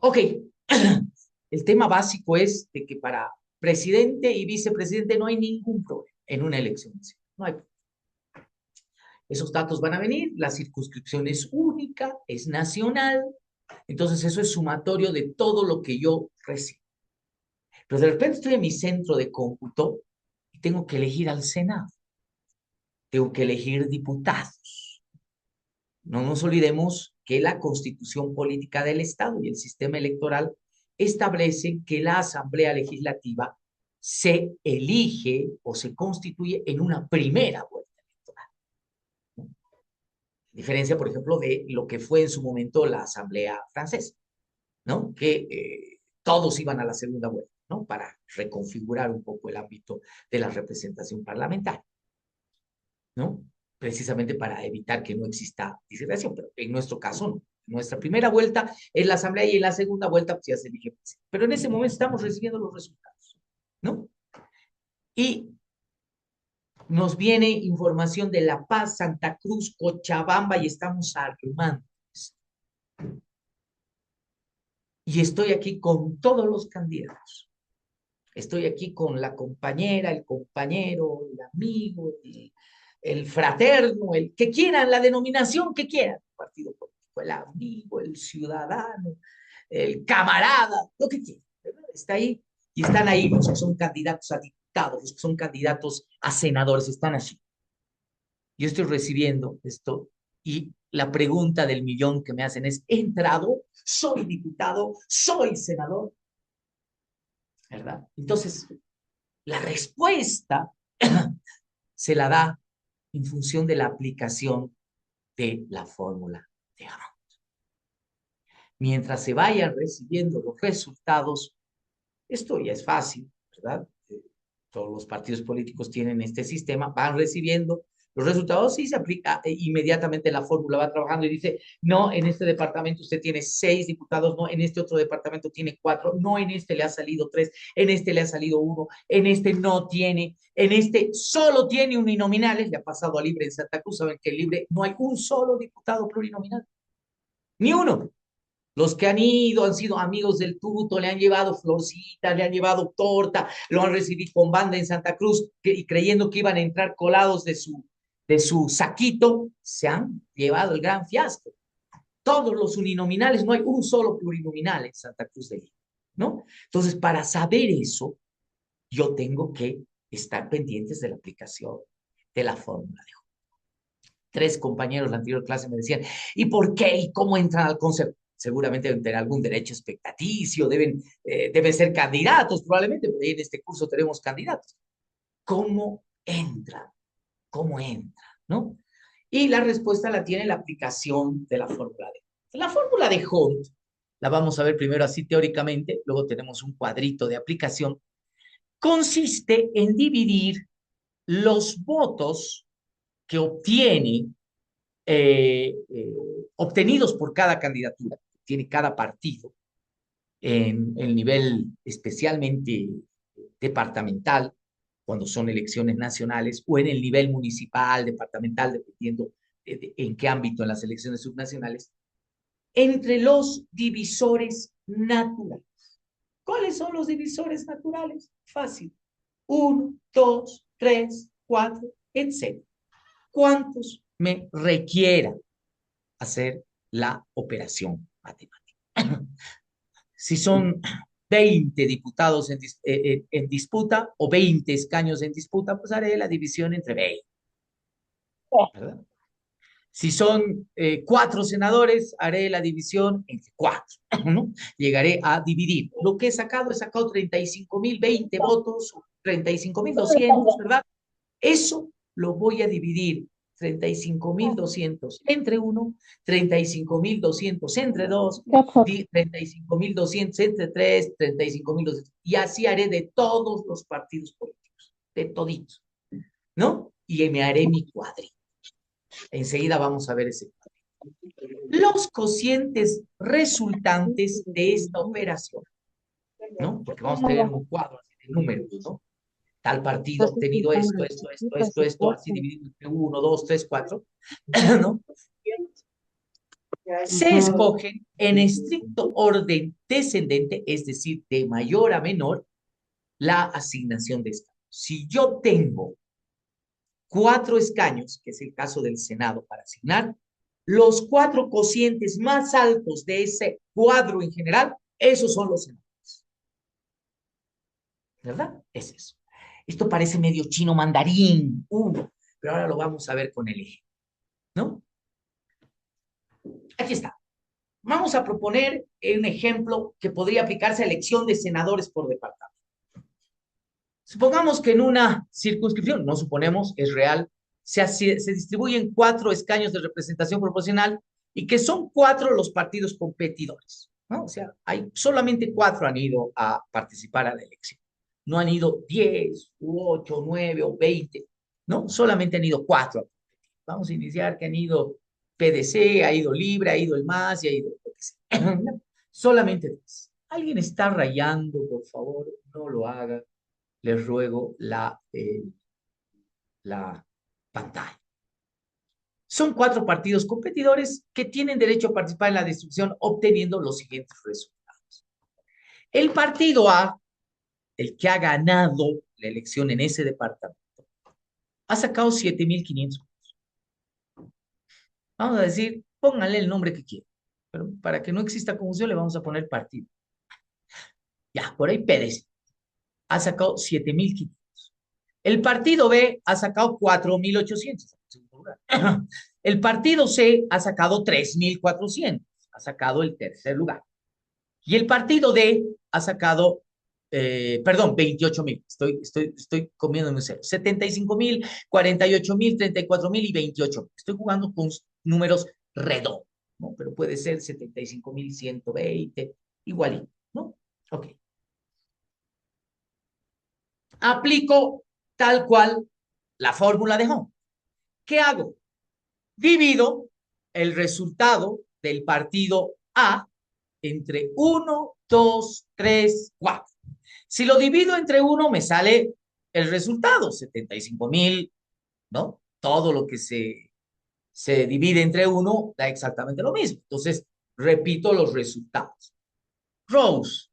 A: Ok, el tema básico es de que para presidente y vicepresidente no hay ningún problema en una elección. No hay. Esos datos van a venir, la circunscripción es única, es nacional, entonces eso es sumatorio de todo lo que yo recibo. Pero de repente estoy en mi centro de cómputo y tengo que elegir al Senado, tengo que elegir diputados. No nos olvidemos que la Constitución Política del Estado y el sistema electoral establecen que la Asamblea Legislativa se elige o se constituye en una primera vuelta electoral. Diferencia, por ejemplo, de lo que fue en su momento la Asamblea Francesa, ¿no? Que todos iban a la segunda vuelta, ¿no? Para reconfigurar un poco el ámbito de la representación parlamentaria, ¿no? Precisamente para evitar que no exista disertación, pero en nuestro caso no. Nuestra primera vuelta es la Asamblea y en la segunda vuelta pues ya se elige presidente. Pero en ese momento estamos recibiendo los resultados, ¿no? Y nos viene información de La Paz, Santa Cruz, Cochabamba y estamos armando. Y estoy aquí con todos los candidatos. Estoy aquí con la compañera, el compañero, el amigo, el fraterno, el que quieran, la denominación que quieran. Partido político, el amigo, el ciudadano, el camarada, lo que quieran. Está ahí y están ahí los que son candidatos a diputados, los que son candidatos a senadores, están así. Yo estoy recibiendo esto y la pregunta del millón que me hacen es, ¿he entrado? ¿Soy diputado? ¿Soy senador? ¿Verdad? Entonces, la respuesta se la da en función de la aplicación de la fórmula de Hont. Mientras se vayan recibiendo los resultados, esto ya es fácil, ¿verdad? Todos los partidos políticos tienen este sistema, van recibiendo los resultados y se aplica inmediatamente la fórmula, va trabajando y dice, no, en este departamento usted tiene 6 diputados, no, en este otro departamento tiene 4, no, en este le ha salido 3, en este le ha salido 1, en este no tiene, en este solo tiene uninominales, le ha pasado a Libre en Santa Cruz, saben que en Libre no hay un solo diputado plurinominal, ni uno. Los que han ido han sido amigos del tuto, le han llevado florcitas, le han llevado torta, lo han recibido con banda en Santa Cruz y creyendo que iban a entrar colados de su saquito, se han llevado el gran fiasco. Todos los uninominales, no hay un solo plurinominal en Santa Cruz de Lima, ¿no? Entonces, para saber eso, yo tengo que estar pendientes de la aplicación de la fórmula de Hont. 3 compañeros de la anterior clase me decían, ¿y por qué y cómo entran al concepto? Seguramente deben tener algún derecho expectaticio, deben ser candidatos, probablemente, porque en este curso tenemos candidatos. ¿Cómo entra? ¿Cómo entra? ¿No? Y la respuesta la tiene la aplicación de la fórmula de Hont. La fórmula de Hont la vamos a ver primero así teóricamente, luego tenemos un cuadrito de aplicación. Consiste en dividir los votos que obtenidos por cada candidatura, que tiene cada partido, en el nivel especialmente departamental, cuando son elecciones nacionales, o en el nivel municipal, departamental, dependiendo en qué ámbito en las elecciones subnacionales, entre los divisores naturales. ¿Cuáles son los divisores naturales? Fácil. 1, 2, 3, 4, etc. ¿Cuántos me requiera hacer la operación matemática? Si son 20 diputados en disputa o 20 escaños en disputa, pues haré la división entre 20, ¿verdad? Si son 4 senadores, haré la división entre 4, ¿no? Llegaré a dividir. Lo que he sacado 35.020 votos, 35.200, ¿verdad? Eso lo voy a dividir 35.200 entre 1, 35.200 entre 2, 35.200 entre 3, 35.200. Y así haré de todos los partidos políticos, de toditos, ¿no? Y me haré mi cuadrito. Enseguida vamos a ver ese cuadrito. Los cocientes resultantes de esta operación, ¿no? Porque vamos a tener un cuadro de números, ¿no? Tal partido ha obtenido esto, así dividido entre 1, 2, 3, 4, ¿no? Se escogen en estricto orden descendente, es decir, de mayor a menor, la asignación de escaños. Si yo tengo 4 escaños, que es el caso del Senado para asignar, los 4 cocientes más altos de ese cuadro en general, esos son los senadores. ¿Verdad? Es eso. Esto parece medio chino mandarín, pero ahora lo vamos a ver con el eje, ¿no? Aquí está. Vamos a proponer un ejemplo que podría aplicarse a elección de senadores por departamento. Supongamos que en una circunscripción, no suponemos, es real, se distribuyen 4 escaños de representación proporcional y que son 4 los partidos competidores, ¿no? O sea, solamente 4 han ido a participar a la elección. No han ido 10, 8, 9 o 20, ¿no? Solamente han ido 4 a competir. Vamos a iniciar que han ido PDC, ha ido Libre, ha ido el MAS y ha ido lo que sea. Solamente 3. ¿Alguien está rayando, por favor? No lo haga. Les ruego la pantalla. Son 4 partidos competidores que tienen derecho a participar en la distribución obteniendo los siguientes resultados. El partido A, el que ha ganado la elección en ese departamento, ha sacado 7.500 votos. Vamos a decir, pónganle el nombre que quieran, pero para que no exista confusión le vamos a poner partido. Ya, por ahí Pérez ha sacado 7.500. El partido B ha sacado 4.800. El partido C ha sacado 3.400. Ha sacado el tercer lugar. Y el partido D ha sacado, 28.000. Estoy comiendo un cero. 75.000, 48.000, 34.000 y 28.000. Estoy jugando con números redondos, ¿no? Pero puede ser 75.120, igualito, ¿no? Ok. Aplico tal cual la fórmula de Home. ¿Qué hago? Divido el resultado del partido A entre 1, 2, 3, 4. Si lo divido entre 1, me sale el resultado, 75.000, ¿no? Todo lo que se divide entre 1 da exactamente lo mismo. Entonces, repito los resultados. Rose,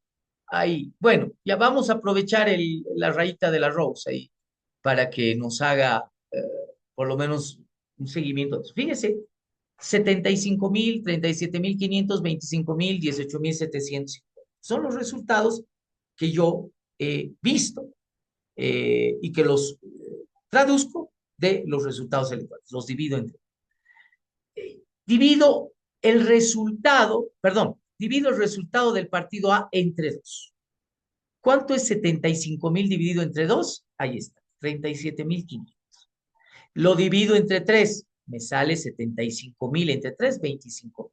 A: ahí. Bueno, ya vamos a aprovechar la rayita de la Rose ahí para que nos haga por lo menos un seguimiento. Fíjese, 75.000, 37.500, 25.000, 18.750. Son los resultados que yo he visto y que los traduzco de los resultados electorales. Los divido entre. Divido el resultado del partido A entre 2. ¿Cuánto es 75.000 dividido entre 2? Ahí está, 37.500. Lo divido entre 3, me sale 75.000 entre 3, 25.000.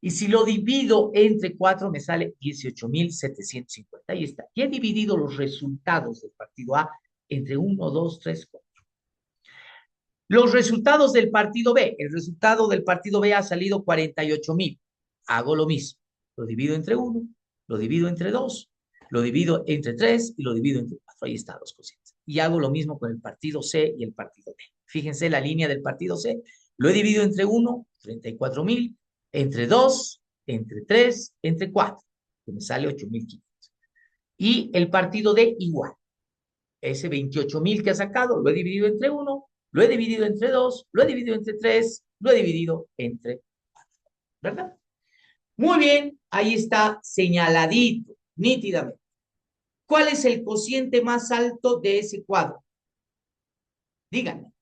A: Y si lo divido entre 4, me sale 18.750. Ahí está. Y he dividido los resultados del partido A entre 1, 2, 3, 4. Los resultados del partido B. El resultado del partido B ha salido 48,000. Hago lo mismo. Lo divido entre 1, lo divido entre 2, lo divido entre 3 y lo divido entre 4. Ahí están los cocientes. Y hago lo mismo con el partido C y el partido D. Fíjense la línea del partido C. Lo he dividido entre 1, 34,000, entre 2, entre 3, entre 4, que me sale 8,500. Y el partido D igual. Ese 28,000 que ha sacado, lo he dividido entre 1, lo he dividido entre 2, lo he dividido entre 3, lo he dividido entre 4. ¿Verdad? Muy bien, ahí está señaladito, nítidamente. ¿Cuál es el cociente más alto de ese cuadro? Díganme.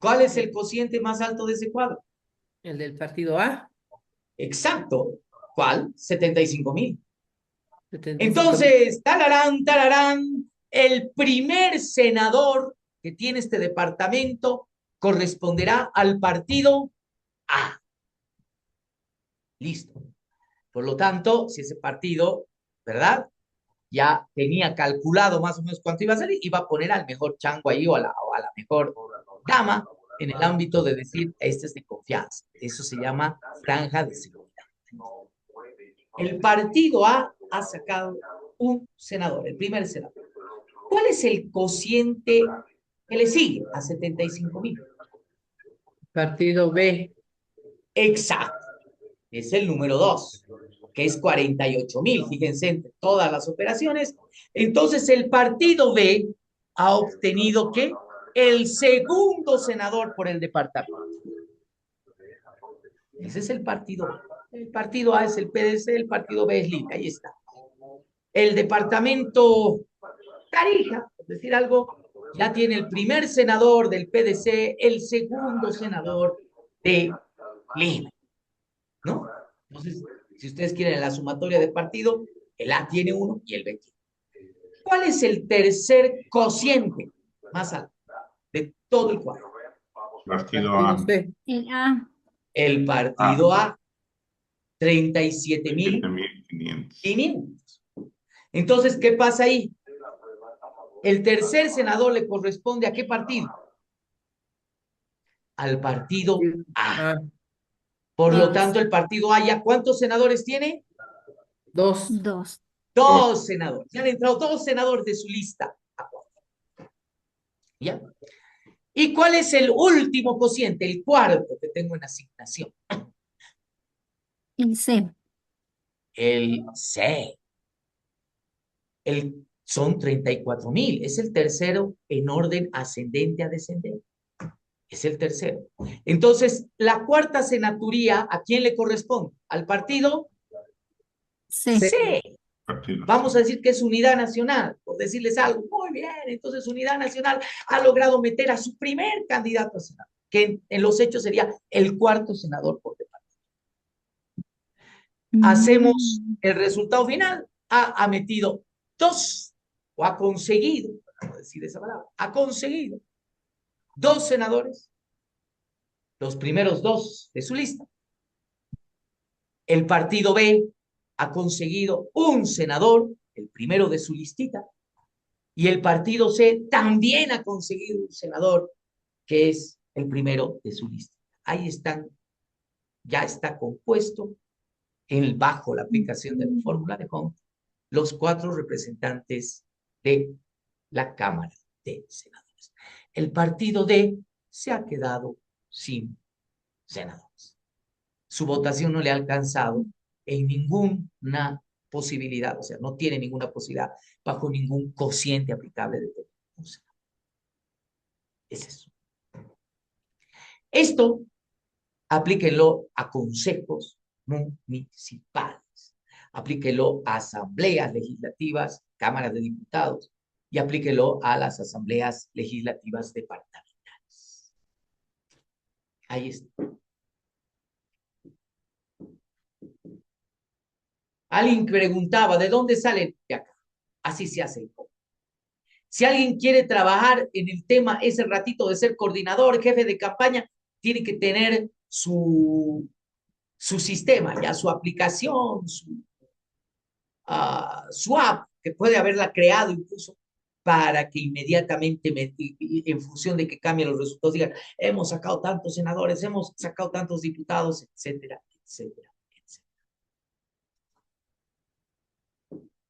A: ¿Cuál es el cociente más alto de ese cuadro?
G: El del partido A.
A: Exacto. ¿Cuál? 75,000.
G: 75.
A: Entonces, tararán, tararán, el primer senador que tiene este departamento corresponderá al partido A. Listo. Por lo tanto, si ese partido, ¿verdad? Ya tenía calculado más o menos cuánto iba a salir, iba a poner al mejor chango ahí o a la mejor dama en el ámbito de decir, este es de confianza. Eso se llama franja de seguridad. El partido A ha sacado un senador, el primer senador. ¿Cuál es el cociente que le sigue a 75,000?
G: Partido B.
A: Exacto. Es el número 2, que es 48,000. Fíjense, entre todas las operaciones. Entonces, el partido B ha obtenido, ¿qué? El segundo senador por el departamento. Ese es el partido A. El partido A es el PDC, el partido B es LINE. Ahí está. El departamento Tarija, por decir algo, ya tiene el primer senador del PDC, el segundo senador de Lima, ¿no? Entonces, si ustedes quieren la sumatoria de partido, el A tiene 1 y el B tiene. ¿Cuál es el tercer cociente más alto de todo el cuadro?
H: Partido A.
G: C.
C: El A.
A: El partido A,
H: 7,500.
A: 37,500. Entonces, ¿qué pasa ahí? El tercer senador le corresponde ¿a qué partido? Al partido A.
G: A.
A: Por lo
G: Ah.
A: tanto, el partido A ya ¿cuántos senadores tiene?
G: 2.
C: 2.
A: 2 senadores. Ya han entrado 2 senadores de su lista. ¿Ya? ¿Y cuál es el último cociente? El cuarto que tengo en asignación.
C: El C.
A: El C. Son 34,000. Es el tercero en orden ascendente a descendente. Es el tercero. Entonces, la cuarta senaturía, ¿a quién le corresponde? ¿Al partido?
C: C.
A: C.
H: Partido.
A: Vamos a decir que es Unidad Nacional, por decirles algo. Muy bien, entonces Unidad Nacional ha logrado meter a su primer candidato a senador, que en los hechos sería el cuarto senador por departamento. Hacemos el resultado final. Ha metido 2, o ha conseguido, para decir esa palabra, ha conseguido 2 senadores, los primeros 2 de su lista. El partido B ha conseguido un senador, el primero de su listita, y el partido C también ha conseguido un senador, que es el primero de su lista. Ahí están, ya está compuesto bajo la aplicación de la fórmula de Hooke, los 4 representantes de la Cámara de Senadores. El partido D se ha quedado sin senadores. Su votación no le ha alcanzado en ninguna posibilidad, o sea, no tiene ninguna posibilidad bajo ningún cociente aplicable de tener un senador. Es eso. Esto aplíquenlo a consejos municipales, aplíquenlo a asambleas legislativas, cámaras de diputados, y aplíquenlo a las asambleas legislativas departamentales. Ahí está. Alguien preguntaba, ¿de dónde sale? De acá. Así se hace el cómputo. Si alguien quiere trabajar en el tema ese ratito de ser coordinador, jefe de campaña, tiene que tener su sistema, ya su aplicación, swap, que puede haberla creado incluso para que inmediatamente, en función de que cambien los resultados, digan, hemos sacado tantos senadores, hemos sacado tantos diputados, etcétera, etcétera, etcétera.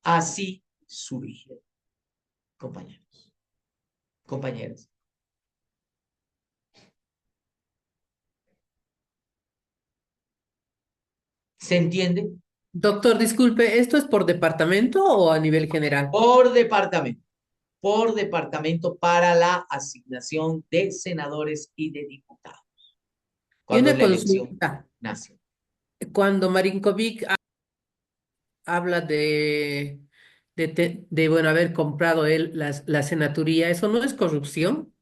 A: Así surge, compañeros, compañeras. ¿Se entiende?
G: Doctor, disculpe, ¿esto es por departamento o a nivel general?
A: Por departamento para la asignación de senadores y de diputados,
G: Y
A: cuando es
G: una
A: la elección
G: consulta.
A: nacional.
G: Cuando Marinkovic habla de bueno, haber comprado él la senaturía, ¿eso no es corrupción?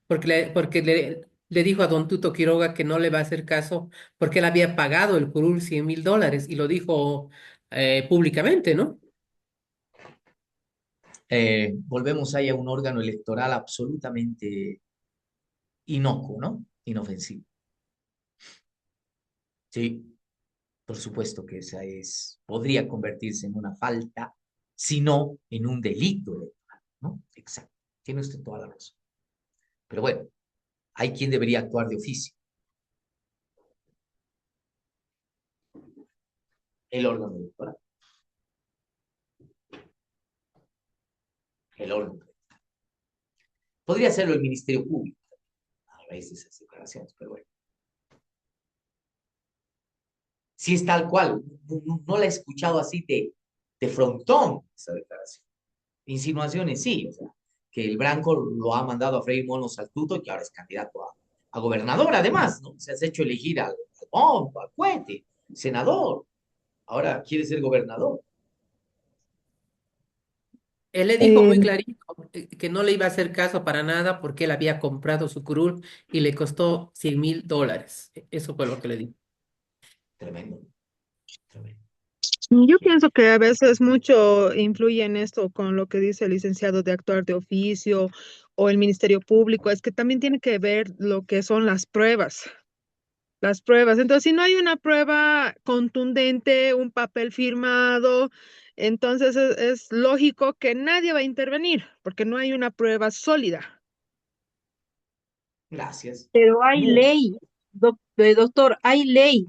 G: Porque le dijo a don Tuto Quiroga que no le va a hacer caso porque él había pagado el curul $100,000 y lo dijo públicamente, ¿no?
A: Volvemos ahí a un órgano electoral absolutamente inocuo, ¿no? Inofensivo. Sí, por supuesto que podría convertirse en una falta, si no en un delito electoral, ¿no? Exacto. Tiene usted toda la razón. Pero bueno, hay quien debería actuar de oficio. El órgano electoral. El órgano electoral. Podría hacerlo el Ministerio Público a raíz de esas declaraciones, pero bueno. Si es tal cual, no la he escuchado así de frontón, esa declaración. Insinuaciones sí, o sea, que el Branco lo ha mandado a freír monos al tuto y que ahora es candidato a gobernador, además, ¿no? Se has hecho elegir al bombo, al cohete, senador, ahora quiere ser gobernador.
G: Él le dijo muy clarito que no le iba a hacer caso para nada porque él había comprado su curul y le costó $100,000. Eso fue lo que le dijo.
A: Tremendo, tremendo.
I: Yo pienso que a veces mucho influye en esto con lo que dice el licenciado de actuar de oficio o el Ministerio Público, es que también tiene que ver lo que son las pruebas. Las pruebas. Entonces, si no hay una prueba contundente, un papel firmado, entonces es lógico que nadie va a intervenir porque no hay una prueba sólida.
A: Gracias.
J: Pero hay
A: Muy.
J: ley, doctor, hay ley.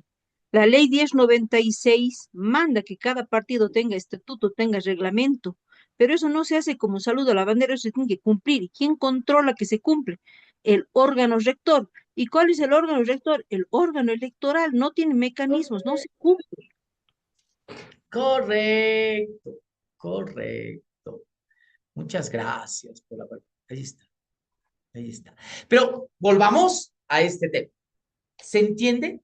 J: La ley 1096 manda que cada partido tenga estatuto, tenga reglamento, pero eso no se hace como saludo a la bandera, eso se tiene que cumplir. ¿Y quién controla que se cumple? El órgano rector. ¿Y cuál es el órgano rector? El órgano electoral. No tiene mecanismos, no se cumple.
A: Correcto, correcto. Muchas gracias por la pregunta. Ahí está, ahí está. Pero volvamos a este tema. ¿Se entiende?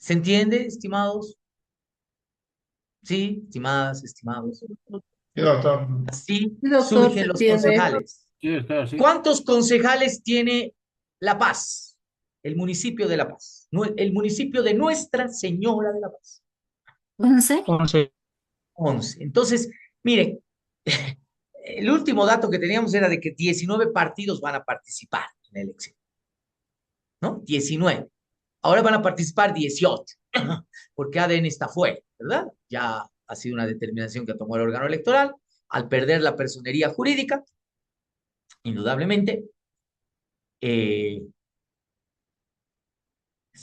A: ¿Se entiende, estimados? Sí, estimadas, estimados.
H: Sí, doctor.
A: Así
G: Sí, doctor, se
A: surgen los
G: entiende.
A: concejales.
H: Sí, está así.
A: ¿Cuántos concejales tiene La Paz? El municipio de La Paz. El municipio de Nuestra Señora de La Paz.
C: 11.
A: 11. Entonces, miren, el último dato que teníamos era de que 19 partidos van a participar en la elección, ¿no? 19. Ahora van a participar 18, porque ADN está fuera, ¿verdad? Ya ha sido una determinación que tomó el órgano electoral al perder la personería jurídica, indudablemente.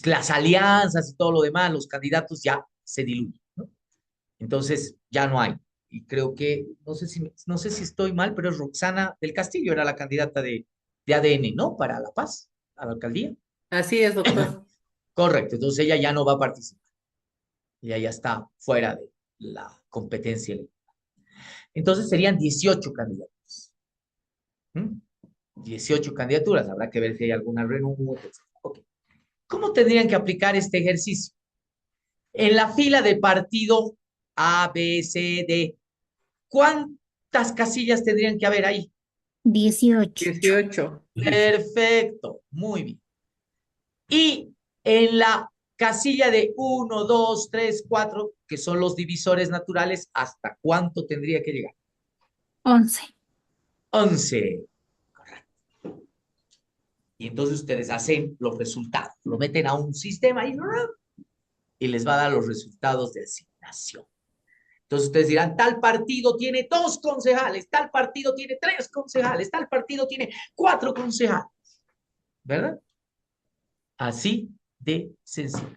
A: Las alianzas y todo lo demás, los candidatos ya se diluyen, ¿no? Entonces ya no hay. Y creo que, no sé si estoy mal, pero es Roxana del Castillo, era la candidata de ADN, ¿no? Para La Paz, a la alcaldía.
G: Así es, doctor.
A: Correcto, entonces ella ya no va a participar. Ella ya está fuera de la competencia electoral. Entonces serían 18 candidatos. 18 candidaturas, habrá que ver si hay alguna renuncia, etc. Okay. ¿Cómo tendrían que aplicar este ejercicio? En la fila de partido A, B, C, D, ¿cuántas casillas tendrían que haber ahí?
C: 18.
G: 18.
A: Perfecto, muy bien. Y en la casilla de 1, 2, 3, 4, que son los divisores naturales, ¿hasta cuánto tendría que llegar?
C: 11.
A: 11. Correcto. Y entonces ustedes hacen los resultados, lo meten a un sistema y les va a dar los resultados de asignación. Entonces ustedes dirán, tal partido tiene 2 concejales, tal partido tiene 3 concejales, tal partido tiene 4 concejales, ¿verdad? Así de sencillo.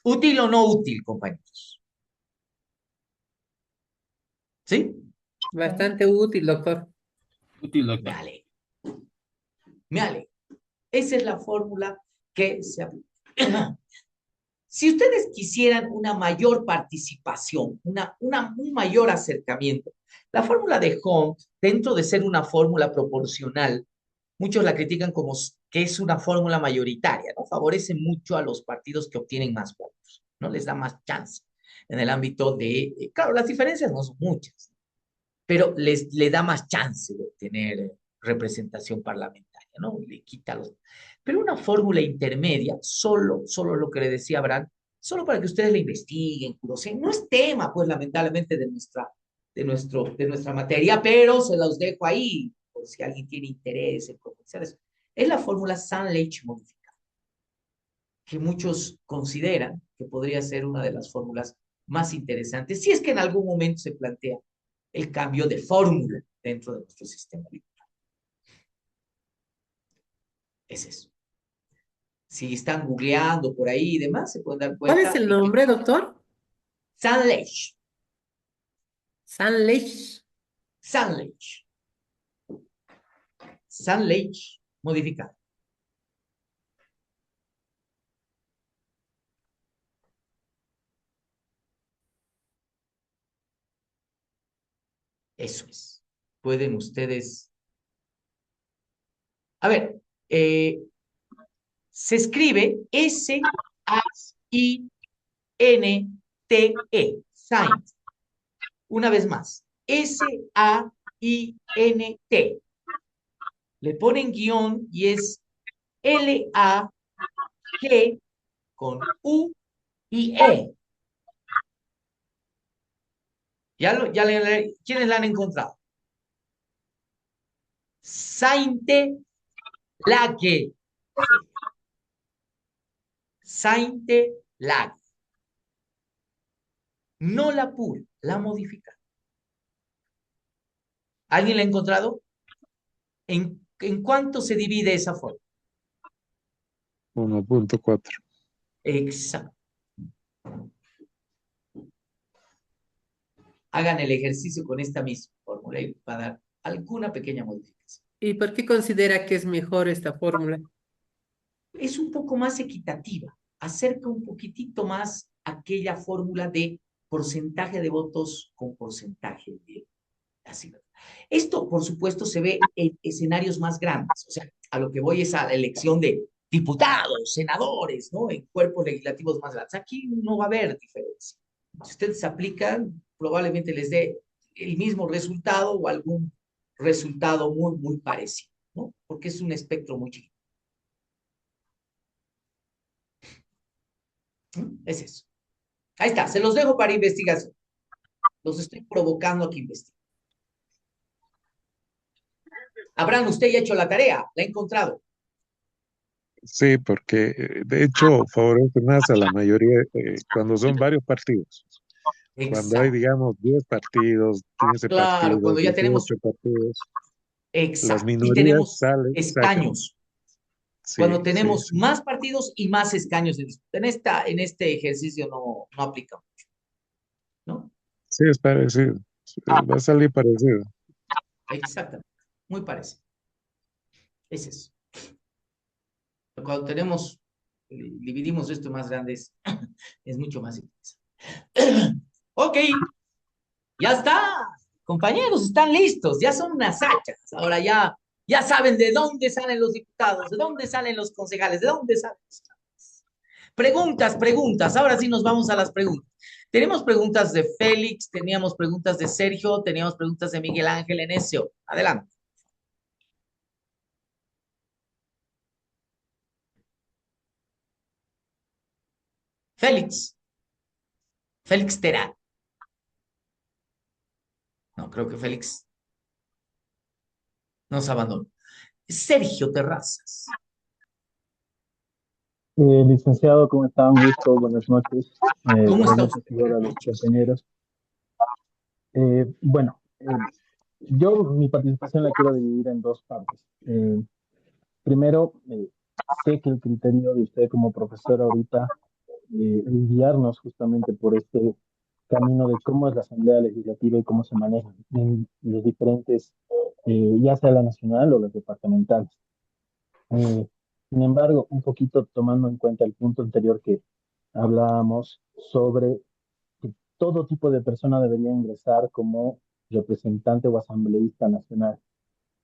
A: ¿Útil o no útil, compañeros? ¿Sí?
G: Bastante útil, doctor.
D: Útil,
A: Me
D: doctor.
A: alegro. Me alegro. Esa es la fórmula que se aplica. Si ustedes quisieran una mayor participación, un mayor acercamiento, la fórmula de Hunt, dentro de ser una fórmula proporcional, muchos la critican como que es una fórmula mayoritaria, ¿no? Favorece mucho a los partidos que obtienen más votos, ¿no? Les da más chance en el ámbito de, claro, las diferencias no son muchas, pero le da más chance de obtener representación parlamentaria, ¿no? Le quita los... Pero una fórmula intermedia, solo lo que le decía Abraham, solo para que ustedes la investiguen, curiosen, no es tema, pues, lamentablemente, de nuestra materia, pero se los dejo ahí, por si alguien tiene interés en profundizar eso. Es la fórmula Sandler modificada, que muchos consideran que podría ser una de las fórmulas más interesantes, si es que en algún momento se plantea el cambio de fórmula dentro de nuestro sistema electoral. Es eso. Si están googleando por ahí y demás, se pueden dar
G: ¿Cuál
A: cuenta
G: es el
A: de que
G: nombre, doctor?
A: Sandler,
G: Sanlich.
A: Sandler, Sandler modificado. Eso es. Pueden ustedes... A ver, se escribe S-A-I-N-T-E, Saint. Una vez más, S-A-I-N-T. Le ponen guión y es L-A-G con U y E. ¿Quiénes la han encontrado? Sainte Lague. Sainte Lague. No la pura, la modifica. ¿Alguien la ha encontrado? ¿En cuánto se divide esa forma?
E: 1.4.
A: Exacto. Hagan el ejercicio con esta misma fórmula y va a dar alguna pequeña modificación.
G: ¿Y por qué considera que es mejor esta fórmula?
A: Es un poco más equitativa, acerca un poquitito más aquella fórmula de porcentaje de votos con porcentaje de así. Esto, por supuesto, se ve en escenarios más grandes, o sea, a lo que voy es a la elección de diputados, senadores, ¿no? En cuerpos legislativos más grandes. Aquí no va a haber diferencia. Si ustedes aplican, probablemente les dé el mismo resultado o algún resultado muy parecido, ¿no? Porque es un espectro muy chiquito. Es eso. Ahí está, se los dejo para investigación. Los estoy provocando a que investiguen. Abraham, usted ya ha hecho la tarea, la ha encontrado.
E: Sí, porque de hecho favorece más a la mayoría cuando son varios partidos. Cuando hay,
A: Exacto.
E: digamos, 10 partidos, 15
A: Claro, cuando
E: partidos,
A: ya tenemos,
E: 18 partidos, las
A: exacto, y
E: minorías
A: tenemos
E: sacan.
A: escaños.
E: Sí,
A: Cuando
E: sí,
A: tenemos
E: sí.
A: más partidos y más escaños en disputa. En este ejercicio no aplica mucho, ¿no?
E: Sí, es parecido. Va a salir parecido.
A: Exactamente, muy parecido. Es eso. Cuando tenemos, dividimos esto más grandes, es mucho más interesante. Ok, ya está. Compañeros, están listos, ya son unas hachas. Ahora ya saben de dónde salen los diputados, de dónde salen los concejales, de dónde salen los... Preguntas. Ahora sí nos vamos a las preguntas. Tenemos preguntas de Félix, teníamos preguntas de Sergio, teníamos preguntas de Miguel Ángel Enesio. Adelante. Félix. Félix Terán. No, creo que Félix nos abandonó. Sergio Terrazas.
K: Licenciado, ¿cómo está? Un gusto, buenas noches.
A: ¿Cómo
K: Buenas
A: está
K: noches
A: usted?
K: igual a los compañeros. Bueno, yo mi participación la quiero dividir en dos partes. Primero, sé que el criterio de usted como profesor ahorita es guiarnos justamente por este camino de cómo es la Asamblea Legislativa y cómo se maneja en los diferentes, ya sea la nacional o las departamentales. Eh, Sin embargo, un poquito tomando en cuenta el punto anterior que hablábamos sobre que todo tipo de persona debería ingresar como representante o asambleísta nacional.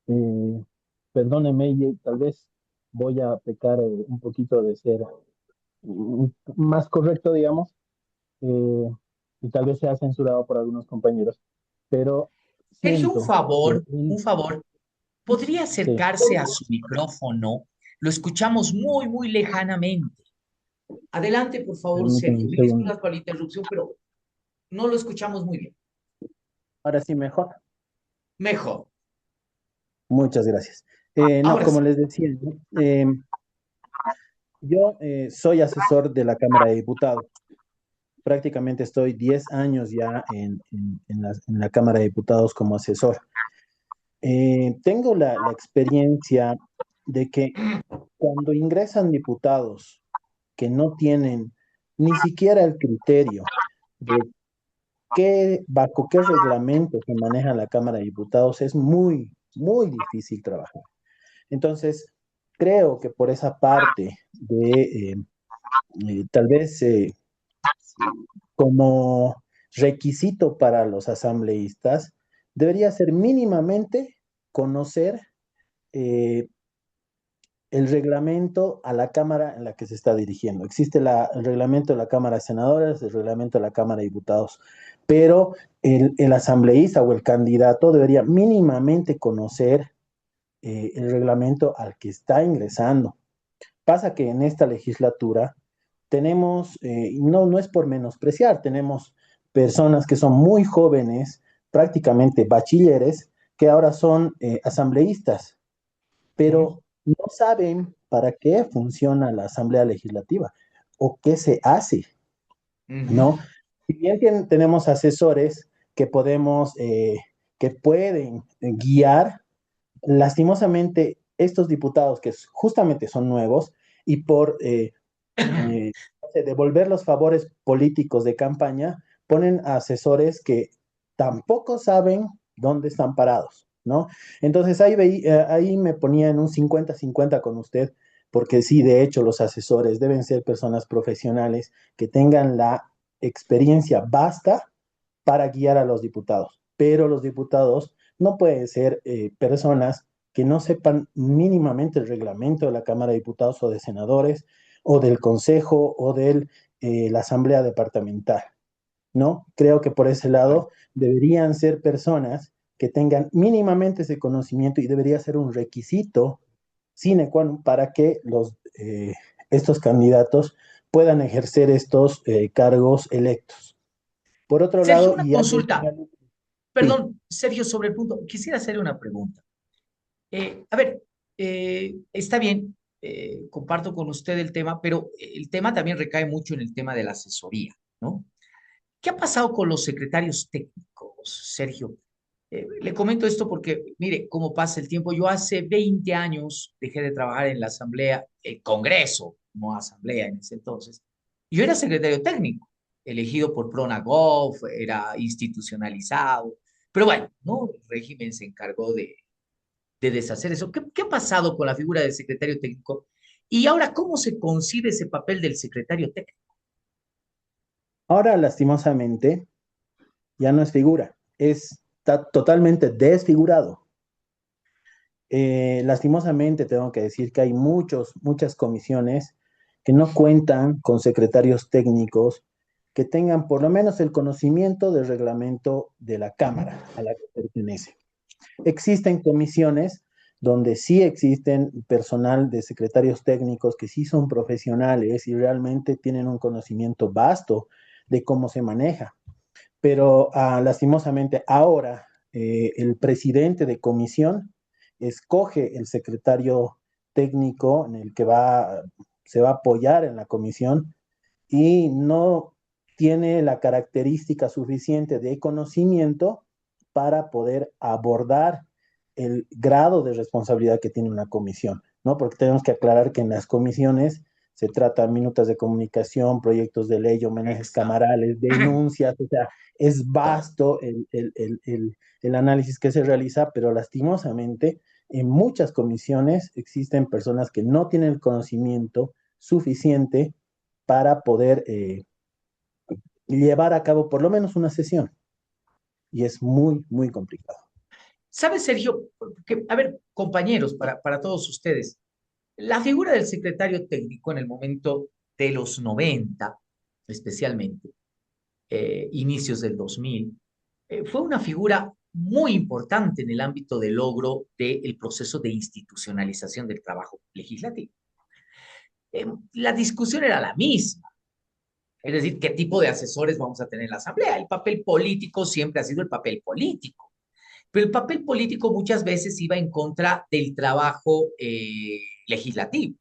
K: Eh, Perdóneme, y tal vez voy a pecar un poquito de ser más correcto, digamos, eh, y tal vez sea censurado por algunos compañeros, pero
A: Sergio,
K: siento que
A: un favor, ¿podría
K: sí,
A: acercarse a su micrófono? Lo escuchamos muy, muy lejanamente. Adelante, por favor,
K: permítame
A: Sergio.
K: un
A: Mil
K: segundo.
A: disculpas por la interrupción, pero no lo escuchamos muy bien.
K: Ahora sí, mejor.
A: Mejor.
K: Muchas gracias. No,
A: Ahora
K: como
A: sí.
K: les decía, ¿no? Yo soy asesor de la Cámara de Diputados. Prácticamente estoy 10 años ya en la Cámara de Diputados como asesor. Tengo la experiencia de que cuando ingresan diputados que no tienen ni siquiera el criterio de bajo qué reglamento se maneja la Cámara de Diputados, es muy, muy difícil trabajar. Entonces, creo que por esa parte de tal vez como requisito para los asambleístas, debería ser mínimamente conocer eh, el reglamento a la Cámara en la que se está dirigiendo. Existe el reglamento de la Cámara de Senadores, el reglamento de la Cámara de Diputados, pero el asambleísta o el candidato debería mínimamente conocer el reglamento al que está ingresando. Pasa que en esta legislatura tenemos, no es por menospreciar, tenemos personas que son muy jóvenes, prácticamente bachilleres, que ahora son asambleístas, pero no saben para qué funciona la Asamblea Legislativa o qué se hace, ¿no? Si bien tenemos asesores que podemos, que pueden guiar, lastimosamente estos diputados que justamente son nuevos y por devolver los favores políticos de campaña, ponen a asesores que tampoco saben dónde están parados, ¿no? Entonces ahí me ponía en un 50-50 con usted, porque sí, de hecho, los asesores deben ser personas profesionales que tengan la experiencia basta para guiar a los diputados, pero los diputados no pueden ser personas que no sepan mínimamente el reglamento de la Cámara de Diputados o de Senadores o del Consejo o de la Asamblea Departamental, ¿no? Creo que por ese lado deberían ser personas que tengan mínimamente ese conocimiento y debería ser un requisito sine qua non para que estos candidatos puedan ejercer estos cargos electos. Por otro
A: Sergio,
K: lado,
A: una
K: y ya
A: consulta.
K: sí,
A: Perdón, Sergio, sobre el punto. Quisiera hacerle una pregunta. A ver, está bien, comparto con usted el tema, pero el tema también recae mucho en el tema de la asesoría, ¿no? ¿Qué ha pasado con los secretarios técnicos, Sergio? Le comento esto porque, mire, cómo pasa el tiempo. Yo hace 20 años dejé de trabajar en la Asamblea, el Congreso, no Asamblea en ese entonces. Yo era secretario técnico, elegido por Pronagov, era institucionalizado. Pero bueno, ¿no? El régimen se encargó de deshacer eso. ¿Qué ha pasado con la figura del secretario técnico? Y ahora, ¿cómo se concibe ese papel del secretario técnico?
K: ahora lastimosamente ya no es figura, está totalmente desfigurado. Lastimosamente tengo que decir que hay muchas comisiones que no cuentan con secretarios técnicos que tengan por lo menos el conocimiento del reglamento de la Cámara a la que pertenece. Existen comisiones donde sí existen personal de secretarios técnicos que sí son profesionales y realmente tienen un conocimiento vasto de cómo se maneja. Pero lastimosamente ahora el presidente de comisión escoge el secretario técnico en el que va, se va a apoyar en la comisión y no tiene la característica suficiente de conocimiento para poder abordar el grado de responsabilidad que tiene una comisión, ¿no? Porque tenemos que aclarar que en las comisiones se tratan minutas de comunicación, proyectos de ley, homenajes camarales, denuncias, o sea, es vasto el análisis que se realiza, pero lastimosamente en muchas comisiones existen personas que no tienen el conocimiento suficiente para poder llevar a cabo por lo menos una sesión. Y es muy, muy complicado.
A: ¿Sabes, Sergio? A ver, compañeros, para todos ustedes, la figura del secretario técnico en el momento de los 90, especialmente, inicios del 2000, fue una figura muy importante en el ámbito del logro del proceso de institucionalización del trabajo legislativo. La discusión era la misma, es decir, qué tipo de asesores vamos a tener en la Asamblea. El papel político siempre ha sido el papel político, pero el papel político muchas veces iba en contra del trabajo legislativo,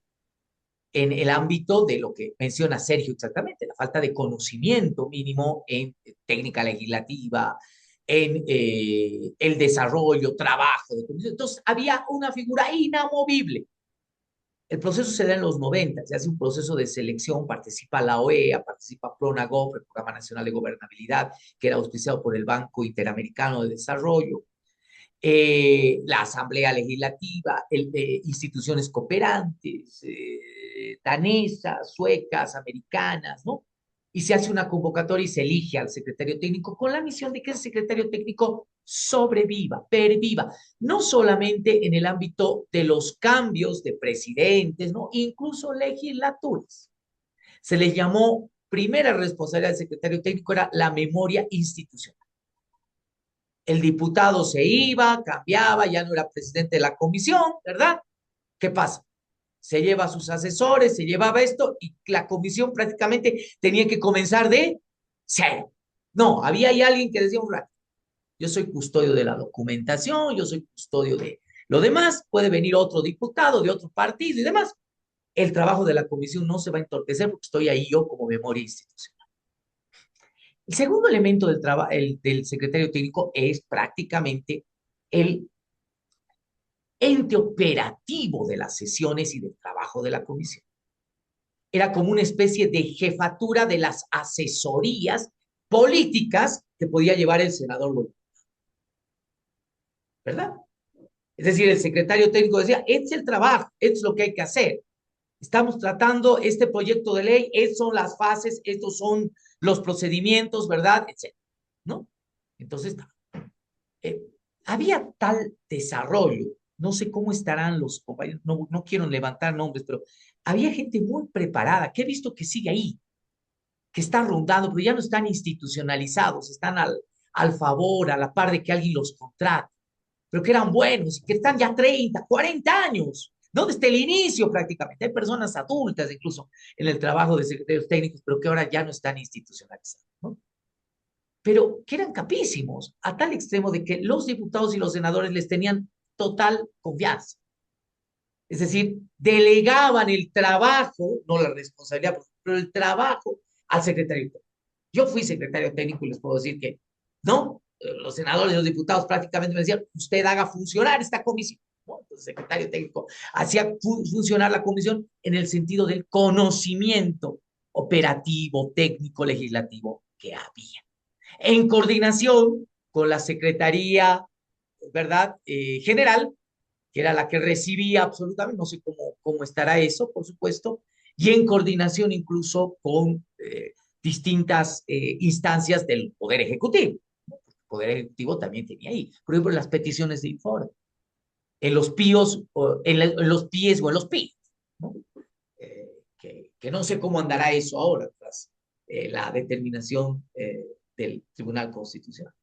A: en el ámbito de lo que menciona Sergio exactamente, la falta de conocimiento mínimo en técnica legislativa, en el desarrollo, trabajo de comisión. Entonces, había una figura inamovible. El proceso se da en los 90, se hace un proceso de selección, participa la OEA, participa PRONAGOV, el Programa Nacional de Gobernabilidad, que era auspiciado por el Banco Interamericano de Desarrollo, la Asamblea Legislativa, instituciones cooperantes, danesas, suecas, americanas, ¿no? Y se hace una convocatoria y se elige al secretario técnico con la misión de que el secretario técnico sobreviva, perviva, no solamente en el ámbito de los cambios de presidentes, ¿no? Incluso legislaturas. Se les llamó, primera responsabilidad del secretario técnico era la memoria institucional. El diputado se iba, cambiaba, ya no era presidente de la comisión, ¿verdad? ¿Qué pasa? Se lleva a sus asesores, se llevaba esto y la comisión prácticamente tenía que comenzar de cero. No, había ahí alguien que decía un rato, yo soy custodio de la documentación, yo soy custodio de lo demás, puede venir otro diputado de otro partido y demás. El trabajo de la comisión no se va a entorpecer porque estoy ahí yo como memoria institucional. El segundo elemento del secretario técnico es prácticamente el ente operativo de las sesiones y del trabajo de la comisión. Era como una especie de jefatura de las asesorías políticas que podía llevar el senador Bolívar. ¿Verdad? Es decir, el secretario técnico decía, es el trabajo, es lo que hay que hacer. Estamos tratando este proyecto de ley, estas son las fases, estos son los procedimientos, ¿verdad? Etcétera, ¿no? Entonces, había tal desarrollo, no sé cómo estarán los compañeros, no quiero levantar nombres, pero había gente muy preparada, que he visto que sigue ahí, que está rondando, pero ya no están institucionalizados, están al favor, a la par de que alguien los contrate, pero que eran buenos, que están ya 30, 40 años, ¿no? Desde el inicio prácticamente. Hay personas adultas incluso en el trabajo de secretarios técnicos, pero que ahora ya no están institucionalizados, ¿no? Pero que eran capísimos, a tal extremo de que los diputados y los senadores les tenían total confianza. Es decir, delegaban el trabajo, no la responsabilidad, pero el trabajo al secretario técnico. Yo fui secretario técnico y les puedo decir que, no, los senadores y los diputados prácticamente me decían, usted haga funcionar esta comisión, ¿no? Entonces, el secretario técnico hacía funcionar la comisión en el sentido del conocimiento operativo, técnico, legislativo que había. En coordinación con la Secretaría, ¿verdad? General, que era la que recibía absolutamente, no sé cómo estará eso, por supuesto, y en coordinación incluso con distintas instancias del Poder Ejecutivo. ¿No? El Poder Ejecutivo también tenía ahí, por ejemplo, las peticiones de informe, en los PIOs, en los PIEs o en los PIs, ¿no? Que no sé cómo andará eso ahora, tras la determinación del Tribunal Constitucional.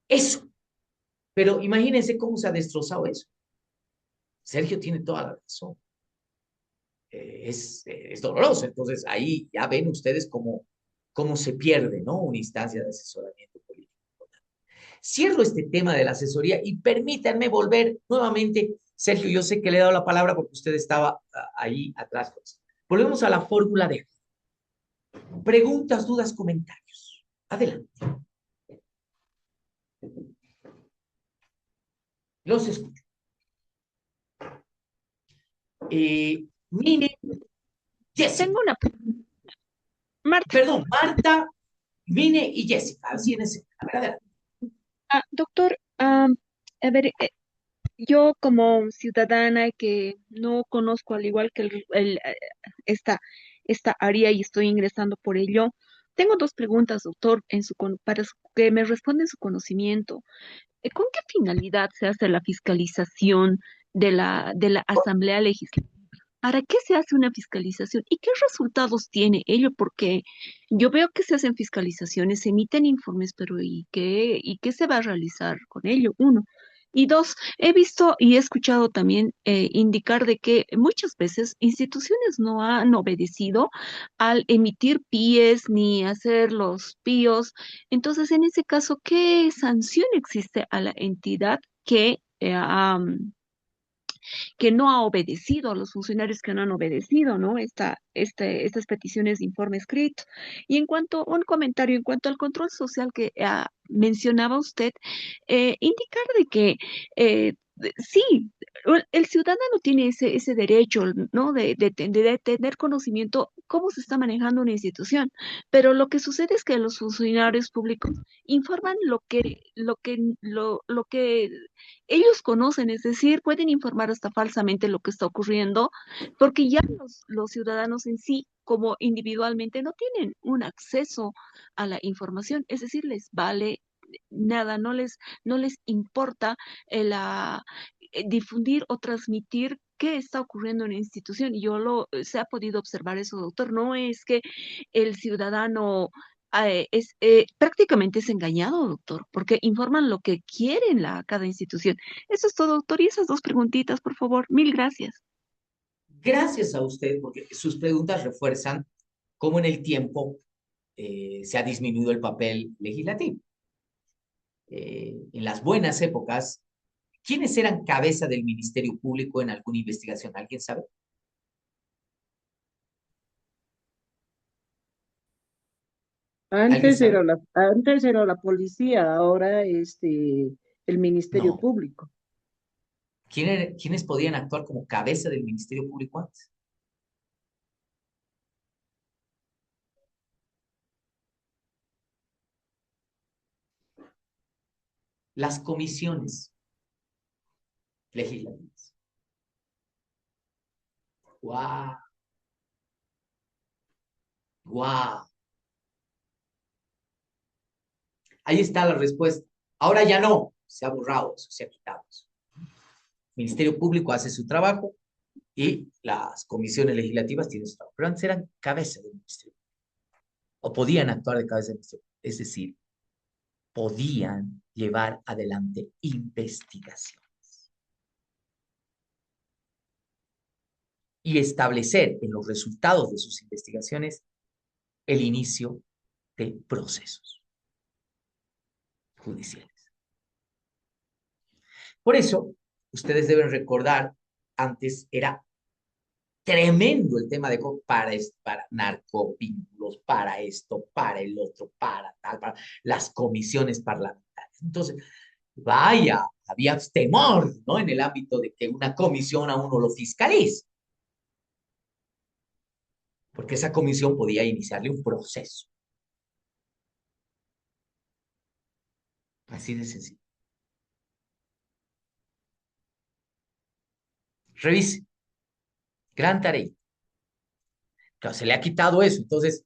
A: Eso. Pero imagínense cómo se ha destrozado eso. Sergio tiene toda la razón. Es doloroso. Entonces, ahí ya ven ustedes cómo se pierde, ¿no? Una instancia de asesoramiento político. Cierro este tema de la asesoría y permítanme volver nuevamente Sergio, yo sé que le he dado la palabra porque usted estaba ahí atrás. Volvemos a la fórmula de preguntas, dudas, comentarios. Adelante. Los escucho. Mine, Jessica.
J: Tengo una pregunta. Marta.
A: Perdón, Marta, Mine y Jessica. Así en ese. A ver, adelante.
J: Doctor, a ver, yo como ciudadana que no conozco al igual que esta, esta área y estoy ingresando por ello, tengo dos preguntas, doctor, para que me responda en su conocimiento. ¿Con qué finalidad se hace la fiscalización de la Asamblea Legislativa? ¿Para qué se hace una fiscalización? ¿Y qué resultados tiene ello? Porque yo veo que se hacen fiscalizaciones, se emiten informes, pero y qué se va a realizar con ello? Uno. Y dos, he visto y he escuchado también indicar de que muchas veces instituciones no han obedecido al emitir PIEs ni hacer los PIOs. Entonces, en ese caso, ¿qué sanción existe a la entidad que no ha obedecido, a los funcionarios que no han obedecido, ¿no? Estas peticiones de informe escrito? Y en cuanto, un comentario en cuanto al control social que mencionaba usted, indicar de que sí, el ciudadano tiene ese derecho, ¿no? De tener conocimiento cómo se está manejando una institución, pero lo que sucede es que los funcionarios públicos informan lo que ellos conocen, es decir, pueden informar hasta falsamente lo que está ocurriendo, porque ya los ciudadanos en sí, como individualmente, no tienen un acceso a la información, es decir, les vale nada, no les importa difundir o transmitir qué está ocurriendo en la institución. Y se ha podido observar eso, doctor. No es que el ciudadano prácticamente es engañado, doctor, porque informan lo que quieren cada institución. Eso es todo, doctor. Y esas dos preguntitas, por favor. Mil gracias.
A: Gracias a usted, porque sus preguntas refuerzan cómo en el tiempo se ha disminuido el papel legislativo. En las buenas épocas, ¿quiénes eran cabeza del Ministerio Público en alguna investigación? ¿Alguien sabe? ¿Alguien sabe?
L: Antes era la policía, ahora el Ministerio
A: No.
L: Público.
A: ¿Quiénes podían actuar como cabeza del Ministerio Público antes? Las comisiones legislativas. ¡Guau! ¡Guau! Ahí está la respuesta. Ahora ya no, se ha borrado eso, se ha quitado eso. El Ministerio Público hace su trabajo y las comisiones legislativas tienen su trabajo. Pero antes eran cabeza del Ministerio o podían actuar de cabeza del Ministerio. Es decir, podían llevar adelante investigaciones y establecer en los resultados de sus investigaciones el inicio de procesos judiciales. Por eso, ustedes deben recordar, antes era tremendo el tema de para narcovínculos, para esto, para el otro, para tal, para las comisiones parlamentarias. Entonces, vaya, había temor, ¿no? En el ámbito de que una comisión a uno lo fiscalice, porque esa comisión podía iniciarle un proceso. Así de sencillo. Revise. Gran tarea. Claro, se le ha quitado eso. Entonces,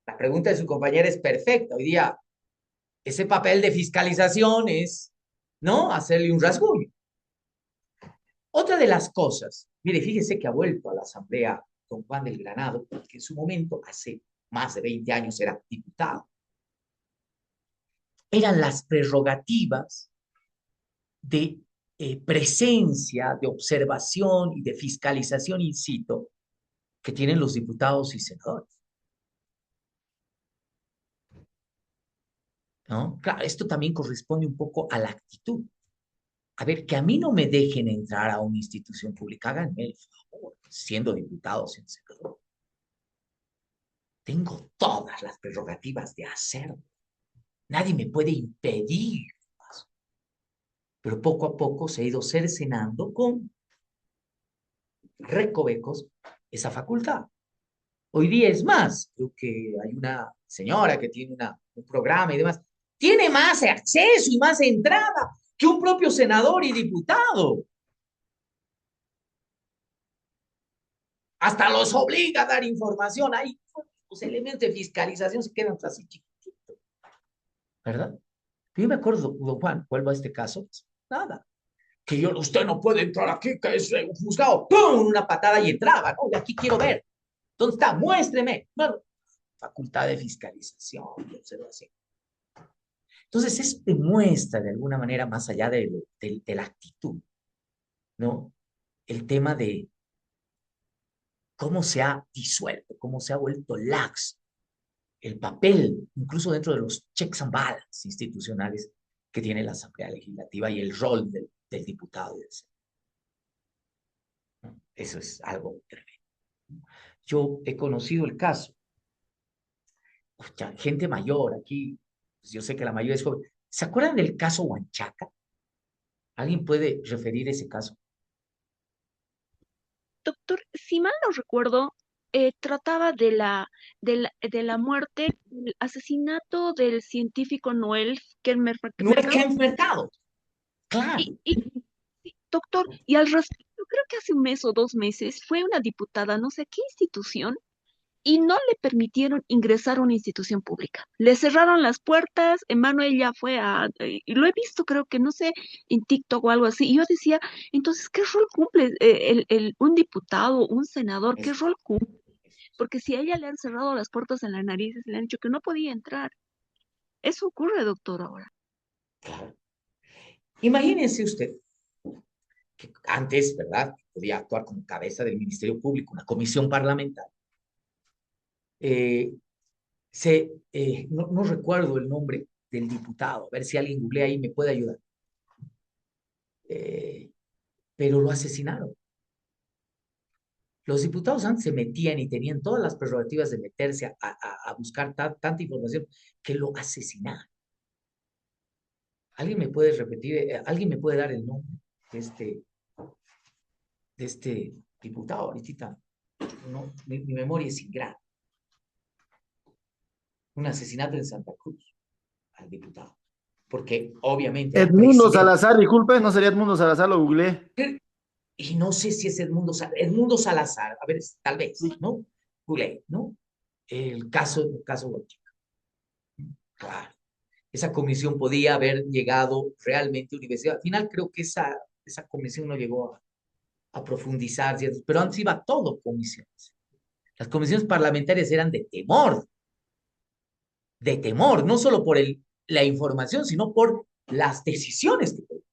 A: la pregunta de su compañera es perfecta. Hoy día, ese papel de fiscalización es, ¿no? Hacerle un rasguño. Otra de las cosas, mire, fíjese que ha vuelto a la Asamblea don Juan del Granado, que en su momento, hace más de 20 años, era diputado. Eran las prerrogativas de presencia, de observación y de fiscalización in situ que tienen los diputados y senadores. ¿No? Claro, esto también corresponde un poco a la actitud. A ver, que a mí no me dejen entrar a una institución pública, háganme el favor, siendo diputado, siendo senador. Tengo todas las prerrogativas de hacerlo. Nadie me puede impedir. Pero poco a poco se ha ido cercenando con recovecos esa facultad. Hoy día es más, creo que hay una señora que tiene un programa y demás, tiene más acceso y más entrada que un propio senador y diputado. Hasta los obliga a dar información. Ahí los elementos de fiscalización se quedan así chiquititos, ¿verdad? Yo me acuerdo, don Juan, vuelvo a este caso, nada. Que usted no puede entrar aquí, que es un juzgado, ¡pum! Una patada y entraba, ¿no? De aquí quiero ver. ¿Dónde está? Muéstreme. Bueno, facultad de fiscalización, de observación. Entonces, eso demuestra de alguna manera, más allá de la actitud, ¿no? El tema de cómo se ha disuelto, cómo se ha vuelto lax el papel, incluso dentro de los checks and balances institucionales que tiene la Asamblea Legislativa y el rol del diputado. Eso es algo tremendo. Yo he conocido el caso. Gente mayor aquí, pues yo sé que la mayoría es joven. ¿Se acuerdan del caso Huanchaca? ¿Alguien puede referir ese caso?
M: Doctor, si mal no recuerdo, trataba de la muerte, el asesinato del científico Noel Kelmer
A: Noel
M: Mercado.
A: Mercado, claro.
M: Sí, doctor, y al respecto, creo que hace un mes o 2 meses fue una diputada, no sé qué institución, y no le permitieron ingresar a una institución pública. Le cerraron las puertas, Emanuel ya fue y lo he visto, creo que no sé, en TikTok o algo así, y yo decía, entonces, ¿qué rol cumple un diputado, un senador? ¿Qué rol cumple? Porque si a ella le han cerrado las puertas en la nariz, le han dicho que no podía entrar. Eso ocurre, doctor, ahora.
A: Claro. Imagínense usted que antes, ¿verdad?, podía actuar como cabeza del Ministerio Público, una comisión parlamentaria. No recuerdo el nombre del diputado, a ver si alguien googlea ahí me puede ayudar. Pero lo asesinaron. Los diputados antes se metían y tenían todas las prerrogativas de meterse a buscar tanta información que lo asesinaron. ¿Alguien me puede repetir, alguien me puede dar el nombre de este diputado? Ahorita, no, mi memoria es ingrata. Un asesinato en Santa Cruz al diputado. Porque obviamente
N: Edmundo Salazar, disculpe, no sería Edmundo Salazar, lo googleé.
A: Y no sé si es Edmundo Salazar, a ver, tal vez, ¿no? Googleé, ¿no? El caso Huachica. Claro. Esa comisión podía haber llegado realmente a universidad. Al final creo que esa comisión no llegó a profundizar, ¿cierto? Pero antes iba todo comisiones. Las comisiones parlamentarias eran de temor, no solo por la información, sino por las decisiones que tomaban.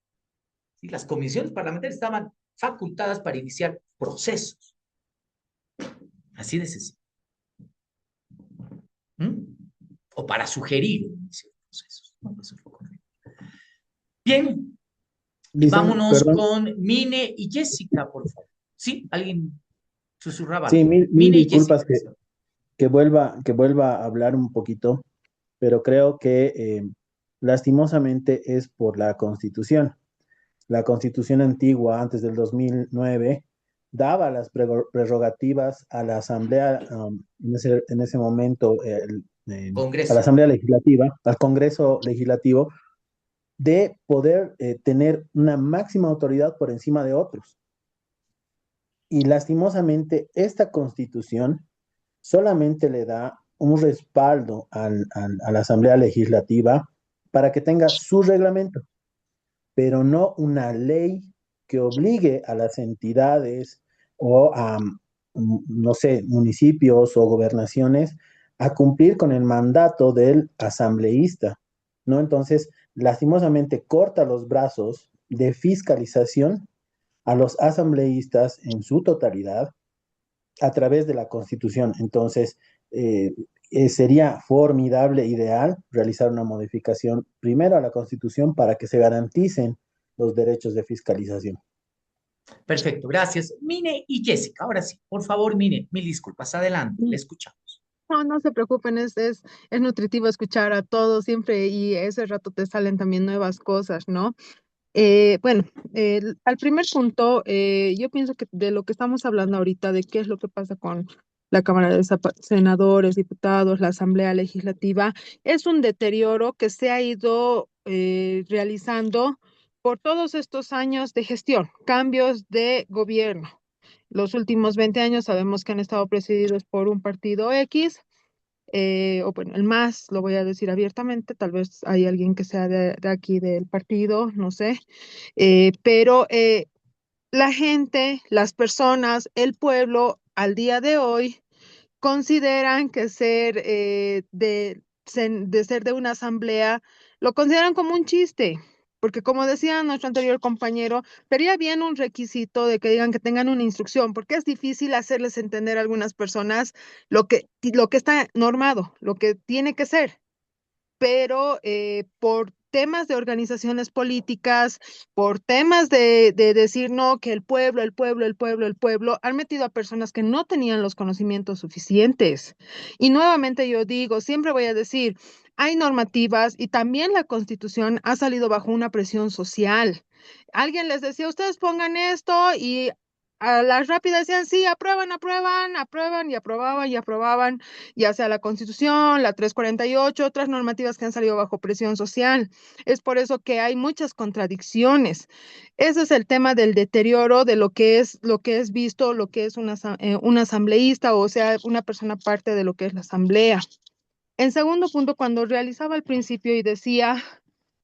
A: ¿Sí? Las comisiones parlamentarias estaban facultadas para iniciar procesos. Así de sencillo. O para sugerir iniciar procesos. No, eso es lo correcto. Bien. Vámonos con Mine y Jessica, por favor. ¿Sí? ¿Alguien susurraba?
K: Sí, mil
A: Mine y
K: disculpas
A: Jessica.
K: que vuelva a hablar un poquito, pero creo que lastimosamente es por la Constitución. La Constitución antigua, antes del 2009, daba las prerrogativas a la Asamblea, en ese momento, a la Asamblea Legislativa, al Congreso Legislativo, de poder tener una máxima autoridad por encima de otros. Y lastimosamente, esta Constitución solamente le da un respaldo a la Asamblea Legislativa para que tenga su reglamento, pero no una ley que obligue a las entidades o a, no sé, municipios o gobernaciones a cumplir con el mandato del asambleísta, ¿no? Entonces, lastimosamente corta los brazos de fiscalización a los asambleístas en su totalidad a través de la Constitución. Entonces, sería formidable, ideal, realizar una modificación primero a la Constitución para que se garanticen los derechos de fiscalización.
A: Perfecto, gracias. Mine y Jessica, ahora sí, por favor, Mine, mil disculpas, adelante, le escuchamos.
I: No, no se preocupen, es nutritivo escuchar a todos siempre y ese rato te salen también nuevas cosas, ¿no? Bueno, al primer punto, yo pienso que de lo que estamos hablando ahorita, de qué es lo que pasa con la Cámara de Senadores, Diputados, la Asamblea Legislativa, es un deterioro que se ha ido realizando por todos estos años de gestión, cambios de gobierno. Los últimos 20 años sabemos que han estado presididos por un partido X, o bueno, el MAS, lo voy a decir abiertamente, tal vez hay alguien que sea de aquí del partido, no sé, pero la gente, las personas, el pueblo al día de hoy consideran que de ser de una asamblea, lo consideran como un chiste, porque como decía nuestro anterior compañero, sería bien un requisito de que digan que tengan una instrucción, porque es difícil hacerles entender a algunas personas lo que está normado, lo que tiene que ser, pero por temas de organizaciones políticas, por temas de decir no, que el pueblo, el pueblo, el pueblo, el pueblo, han metido a personas que no tenían los conocimientos suficientes. Y nuevamente yo digo, siempre voy a decir, hay normativas y también la Constitución ha salido bajo una presión social. Alguien les decía, ustedes pongan esto y a las rápidas decían, sí, aprueban, aprueban, aprueban y aprobaban, ya sea la Constitución, la 348, otras normativas que han salido bajo presión social. Es por eso que hay muchas contradicciones. Ese es el tema del deterioro de lo que es visto, lo que es un asambleísta, o sea, una persona parte de lo que es la asamblea. En segundo punto, cuando realizaba al principio y decía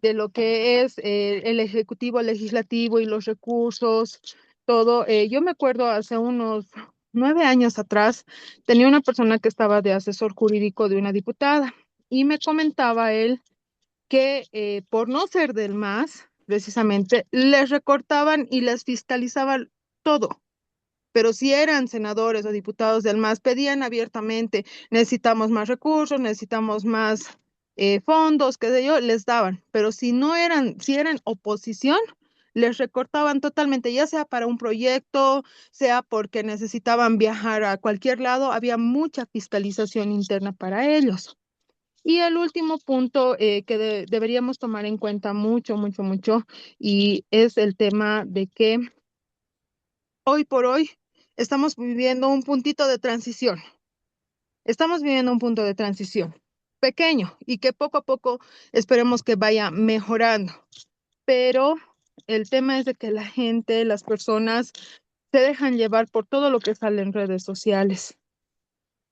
I: de lo que es el ejecutivo, el legislativo y los recursos, todo, yo me acuerdo hace unos 9 años atrás, tenía una persona que estaba de asesor jurídico de una diputada y me comentaba él que por no ser del MAS, precisamente, les recortaban y les fiscalizaban todo. Pero si eran senadores o diputados del MAS, pedían abiertamente, necesitamos más recursos, necesitamos más fondos, qué sé yo, les daban. Pero si eran oposición, les recortaban totalmente, ya sea para un proyecto, sea porque necesitaban viajar a cualquier lado, había mucha fiscalización interna para ellos. Y el último punto que deberíamos tomar en cuenta mucho, mucho, mucho, y es el tema de que hoy por hoy estamos viviendo un puntito de transición. Estamos viviendo un punto de transición pequeño y que poco a poco esperemos que vaya mejorando. Pero el tema es de que la gente, las personas se dejan llevar por todo lo que sale en redes sociales.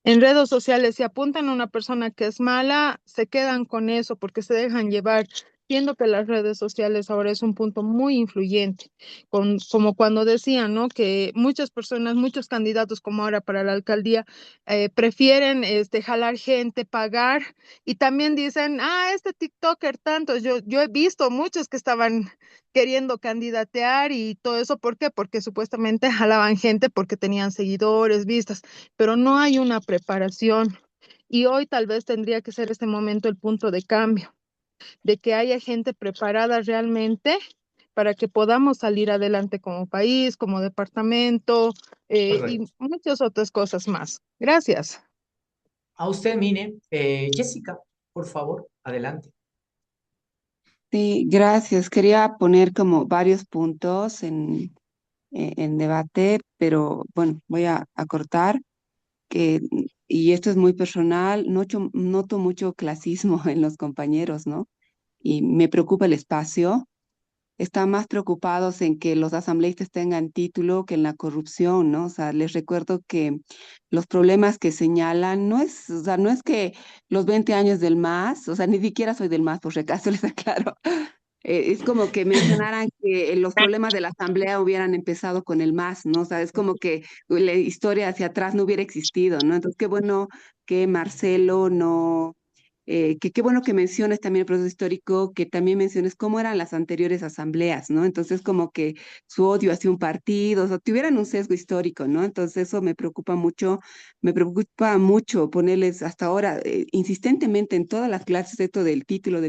I: En redes sociales, si apuntan a una persona que es mala, se quedan con eso porque se dejan llevar, siendo que las redes sociales ahora es un punto muy influyente, como cuando decían, ¿no? Que muchas personas, muchos candidatos como ahora para la alcaldía, prefieren jalar gente, pagar, y también dicen, este TikToker tanto, yo he visto muchos que estaban queriendo candidatear y todo eso, ¿por qué? Porque supuestamente jalaban gente porque tenían seguidores, vistas, pero no hay una preparación. Y hoy tal vez tendría que ser este momento el punto de cambio, de que haya gente preparada realmente para que podamos salir adelante como país, como departamento y muchas otras cosas más. Gracias.
A: A usted, Mine. Jessica, por favor, adelante.
O: Sí, gracias. Quería poner como varios puntos en debate, pero bueno, voy a cortar. Y esto es muy personal, noto mucho clasismo en los compañeros, ¿no? Y me preocupa el espacio. Están más preocupados en que los asambleístas tengan título que en la corrupción, ¿no? O sea, les recuerdo que los problemas que señalan o sea, no es que los 20 años del MAS, o sea, ni siquiera soy del MAS, por si acaso les aclaro. Es como que mencionaran que los problemas de la asamblea hubieran empezado con el MAS, ¿no? O sea, es como que la historia hacia atrás no hubiera existido, ¿no? Entonces, qué bueno que Marcelo no, qué bueno que menciones también el proceso histórico, que también menciones cómo eran las anteriores asambleas, ¿no? Entonces, como que su odio hacia un partido, o sea, tuvieran un sesgo histórico, ¿no? Entonces, eso me preocupa mucho ponerles hasta ahora insistentemente en todas las clases esto del título,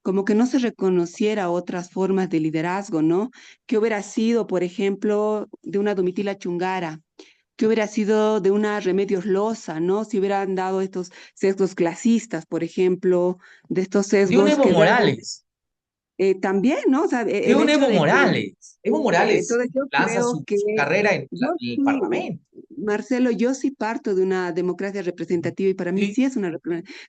O: como que no se reconociera otras formas de liderazgo, ¿no? ¿Qué hubiera sido, por ejemplo, de una Domitila Chungara? ¿Qué hubiera sido de una Remedios Loza, ¿no? Si hubieran dado estos sesgos clasistas, por ejemplo, de estos
A: De un
O: sesgos
A: Evo
O: que realmente
A: Morales,
O: también, ¿no? O sea,
A: de
O: el
A: un
O: hecho
A: Evo
O: de que,
A: Morales. Evo Morales
O: entonces yo
A: lanza
O: creo que
A: su carrera en
O: yo
A: el
O: sí,
A: Parlamento.
O: Marcelo, yo sí parto de una democracia representativa y para mí
A: Sí,
O: sí es una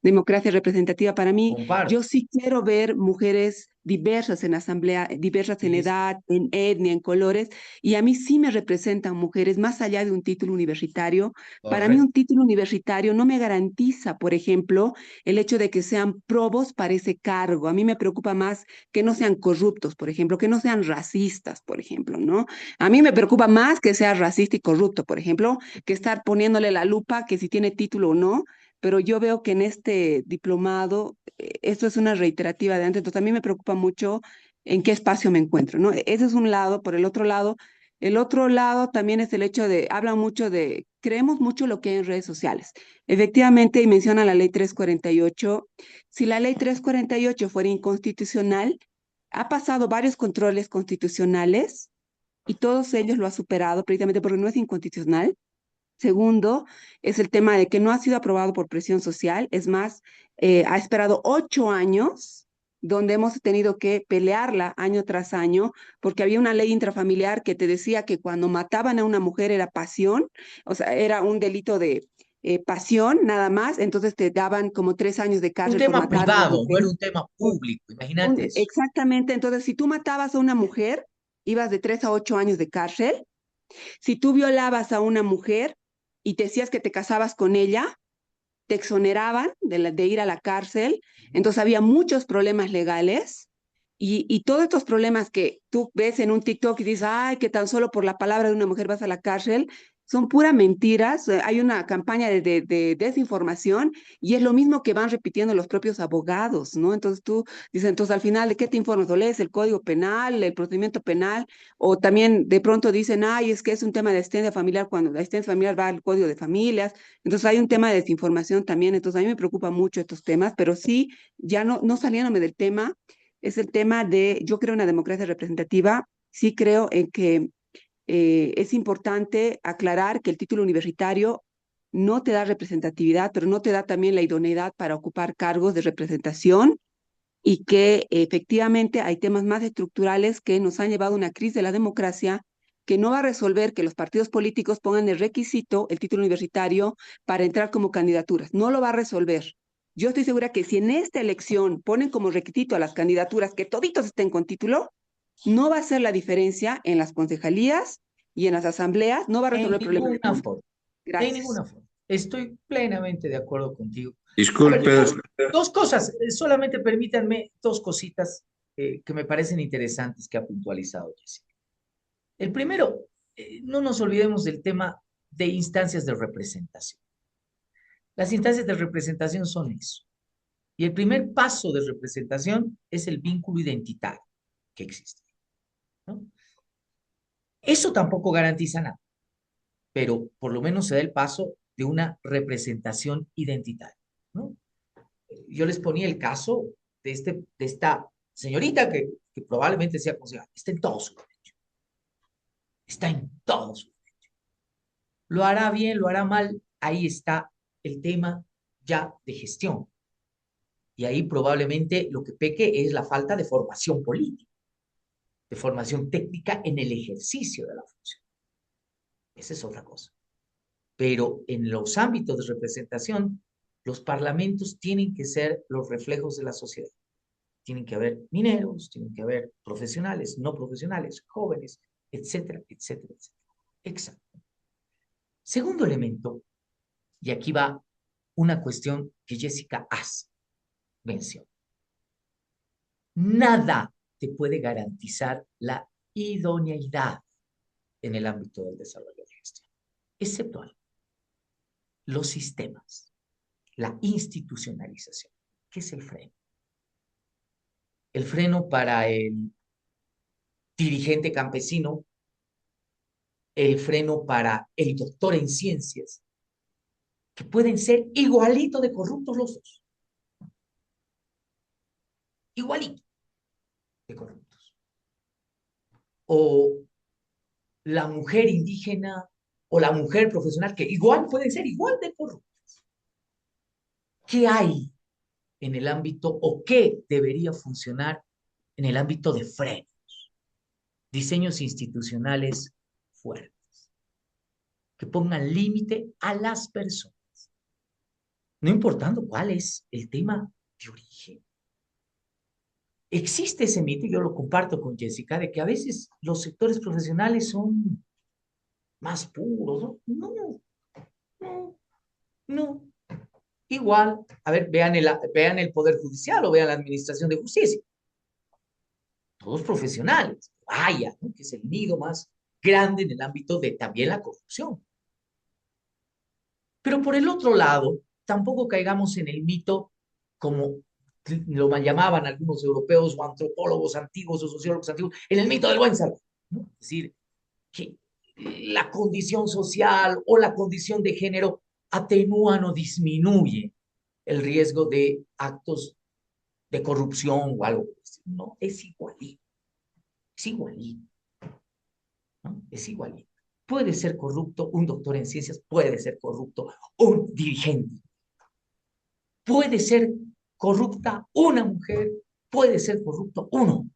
O: democracia representativa. Para mí,
A: comparto.
O: yo sí quiero ver mujeres diversas en asamblea, diversas en
A: Listo.
O: edad, en etnia, en colores, y a mí sí me representan mujeres más allá de un título universitario. Para mí
A: Correcto.
O: un título universitario no me garantiza, por ejemplo, el hecho de que sean probos para ese cargo. A mí me preocupa más que no sean corruptos, por ejemplo, que no sean racistas, por ejemplo, ¿no? A mí me preocupa más que sea racista y corrupto, por ejemplo, que estar poniéndole la lupa que si tiene título o no, pero yo veo que en este diplomado esto es una reiterativa de antes, entonces a mí me preocupa mucho en qué espacio me encuentro, ¿no? Ese es un lado, por el otro lado también es el hecho de, hablan mucho de, creemos mucho lo que hay en redes sociales. Efectivamente, y menciona la ley 348, si la ley 348 fuera inconstitucional, ha pasado varios controles constitucionales y todos ellos lo ha superado precisamente porque no es inconstitucional. Segundo, es el tema de que no ha sido aprobado por presión social. Es más, ha esperado 8 años donde hemos tenido que pelearla año tras año porque había una ley intrafamiliar que te decía que cuando mataban a una mujer era pasión, o sea, era un delito de pasión nada más, entonces te daban como 3 años de
A: Un
O: cárcel por
A: tema
O: matar a una
A: privado, no
O: mujer.
A: era un tema público. Imagínate eso.
O: Exactamente, entonces si tú matabas a una mujer, ibas de 3 a 8 años de cárcel. Si tú violabas a una mujer y te decías que te casabas con ella, te exoneraban de ir a la cárcel. Entonces había muchos problemas legales y todos estos problemas que tú ves en un TikTok y dices, ay, que tan solo por la palabra de una mujer vas a la cárcel, son puras mentiras. Hay una campaña de desinformación y es lo mismo que van repitiendo los propios abogados, ¿no? Entonces tú dices, entonces al final, ¿de qué te informas? ¿O lees el Código Penal, el procedimiento penal? O también de pronto dicen, ay, es que es un tema de asistencia familiar cuando la asistencia familiar va al Código de Familias. Entonces hay un tema de desinformación también. Entonces a mí me preocupa mucho estos temas, pero sí, ya no saliéndome del tema, es el tema de, yo creo en una democracia representativa, sí creo en que es importante aclarar que el título universitario no te da representatividad, pero no te da también la idoneidad para ocupar cargos de representación y que efectivamente hay temas más estructurales que nos han llevado a una crisis de la democracia que no va a resolver que los partidos políticos pongan el requisito, el título universitario, para entrar como candidaturas. No lo va a resolver. Yo estoy segura que si en esta elección ponen como requisito a las candidaturas que toditos estén con título, no va a ser la diferencia en las concejalías y en las asambleas, no va a resolver
A: En
O: el problema de
A: ninguna
O: fondo.
A: forma. En
O: Gracias.
A: ninguna forma. Estoy plenamente de acuerdo contigo. A ver,
H: Disculpe,
A: dos cosas. Solamente permítanme dos cositas que me parecen interesantes que ha puntualizado Jessica. El primero, no nos olvidemos del tema de instancias de representación. Las instancias de representación son eso. Y el primer paso de representación es el vínculo identitario que existe, ¿no? Eso tampoco garantiza nada, pero por lo menos se da el paso de una representación identitaria, ¿no? Yo les ponía el caso de esta señorita que probablemente sea considerada, está en todo su derecho, está en todo su derecho. Lo hará bien, lo hará mal, ahí está el tema ya de gestión. Y ahí probablemente lo que peque es la falta de formación política, de formación técnica en el ejercicio de la función. Esa es otra cosa. Pero en los ámbitos de representación, los parlamentos tienen que ser los reflejos de la sociedad. Tienen que haber mineros, tienen que haber profesionales, no profesionales, jóvenes, etcétera, etcétera, etcétera. Exacto. Segundo elemento, y aquí va una cuestión que Jessica hace mención. Nada te puede garantizar la idoneidad en el ámbito del desarrollo de gestión, excepto algo, los sistemas, la institucionalización. ¿Qué es el freno? El freno para el dirigente campesino, el freno para el doctor en ciencias, que pueden ser igualito de corruptos los dos. igualito de corruptos. O la mujer indígena o la mujer profesional, que igual pueden ser igual de corruptos. ¿Qué hay en el ámbito o qué debería funcionar en el ámbito de frenos? Diseños institucionales fuertes, que pongan límite a las personas, no importando cuál es el tema de origen. Existe ese mito, y yo lo comparto con Jessica, de que a veces los sectores profesionales son más puros. No, no, no. Igual, a ver, vean el Poder Judicial o vean la Administración de Justicia. Todos profesionales. Vaya, ¿no? Que es el nido más grande en el ámbito de también la corrupción. Pero por el otro lado, tampoco caigamos en el mito, como lo llamaban algunos europeos o antropólogos antiguos o sociólogos antiguos, en el mito del buen salvador, ¿no? Es decir, que la condición social o la condición de género atenúan o disminuye el riesgo de actos de corrupción o algo. No, es igualito. Es igualito. ¿No? Es igualito. Puede ser corrupto un doctor en ciencias, puede ser corrupto un dirigente. Puede ser corrupta una mujer, puede ser corrupto un hombre.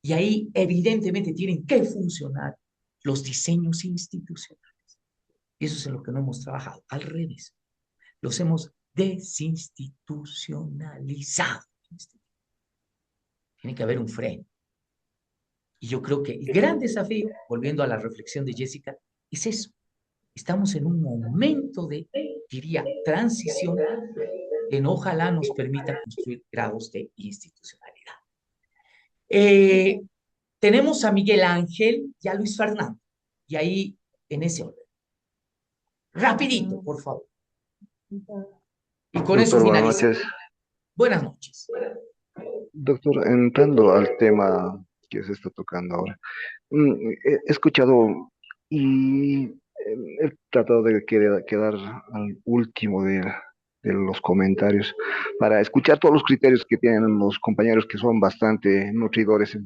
A: Y ahí evidentemente tienen que funcionar los diseños institucionales. Y eso es en lo que no hemos trabajado. Al revés, los hemos desinstitucionalizado. Tiene que haber un freno. Y yo creo que el gran desafío, volviendo a la reflexión de Jessica, es eso. Estamos en un momento de, diría, transición que ojalá nos permita construir grados de institucionalidad. Tenemos a Miguel Ángel y a Luis Fernando. Y ahí, en ese orden. Rapidito, por favor. Y con eso
P: Doctor, buenas
A: finalizamos.
P: noches.
A: Buenas noches.
P: Doctor, entrando al tema que se está tocando ahora, he escuchado y he tratado de quedar al último de los comentarios para escuchar todos los criterios que tienen los compañeros que son bastante nutridores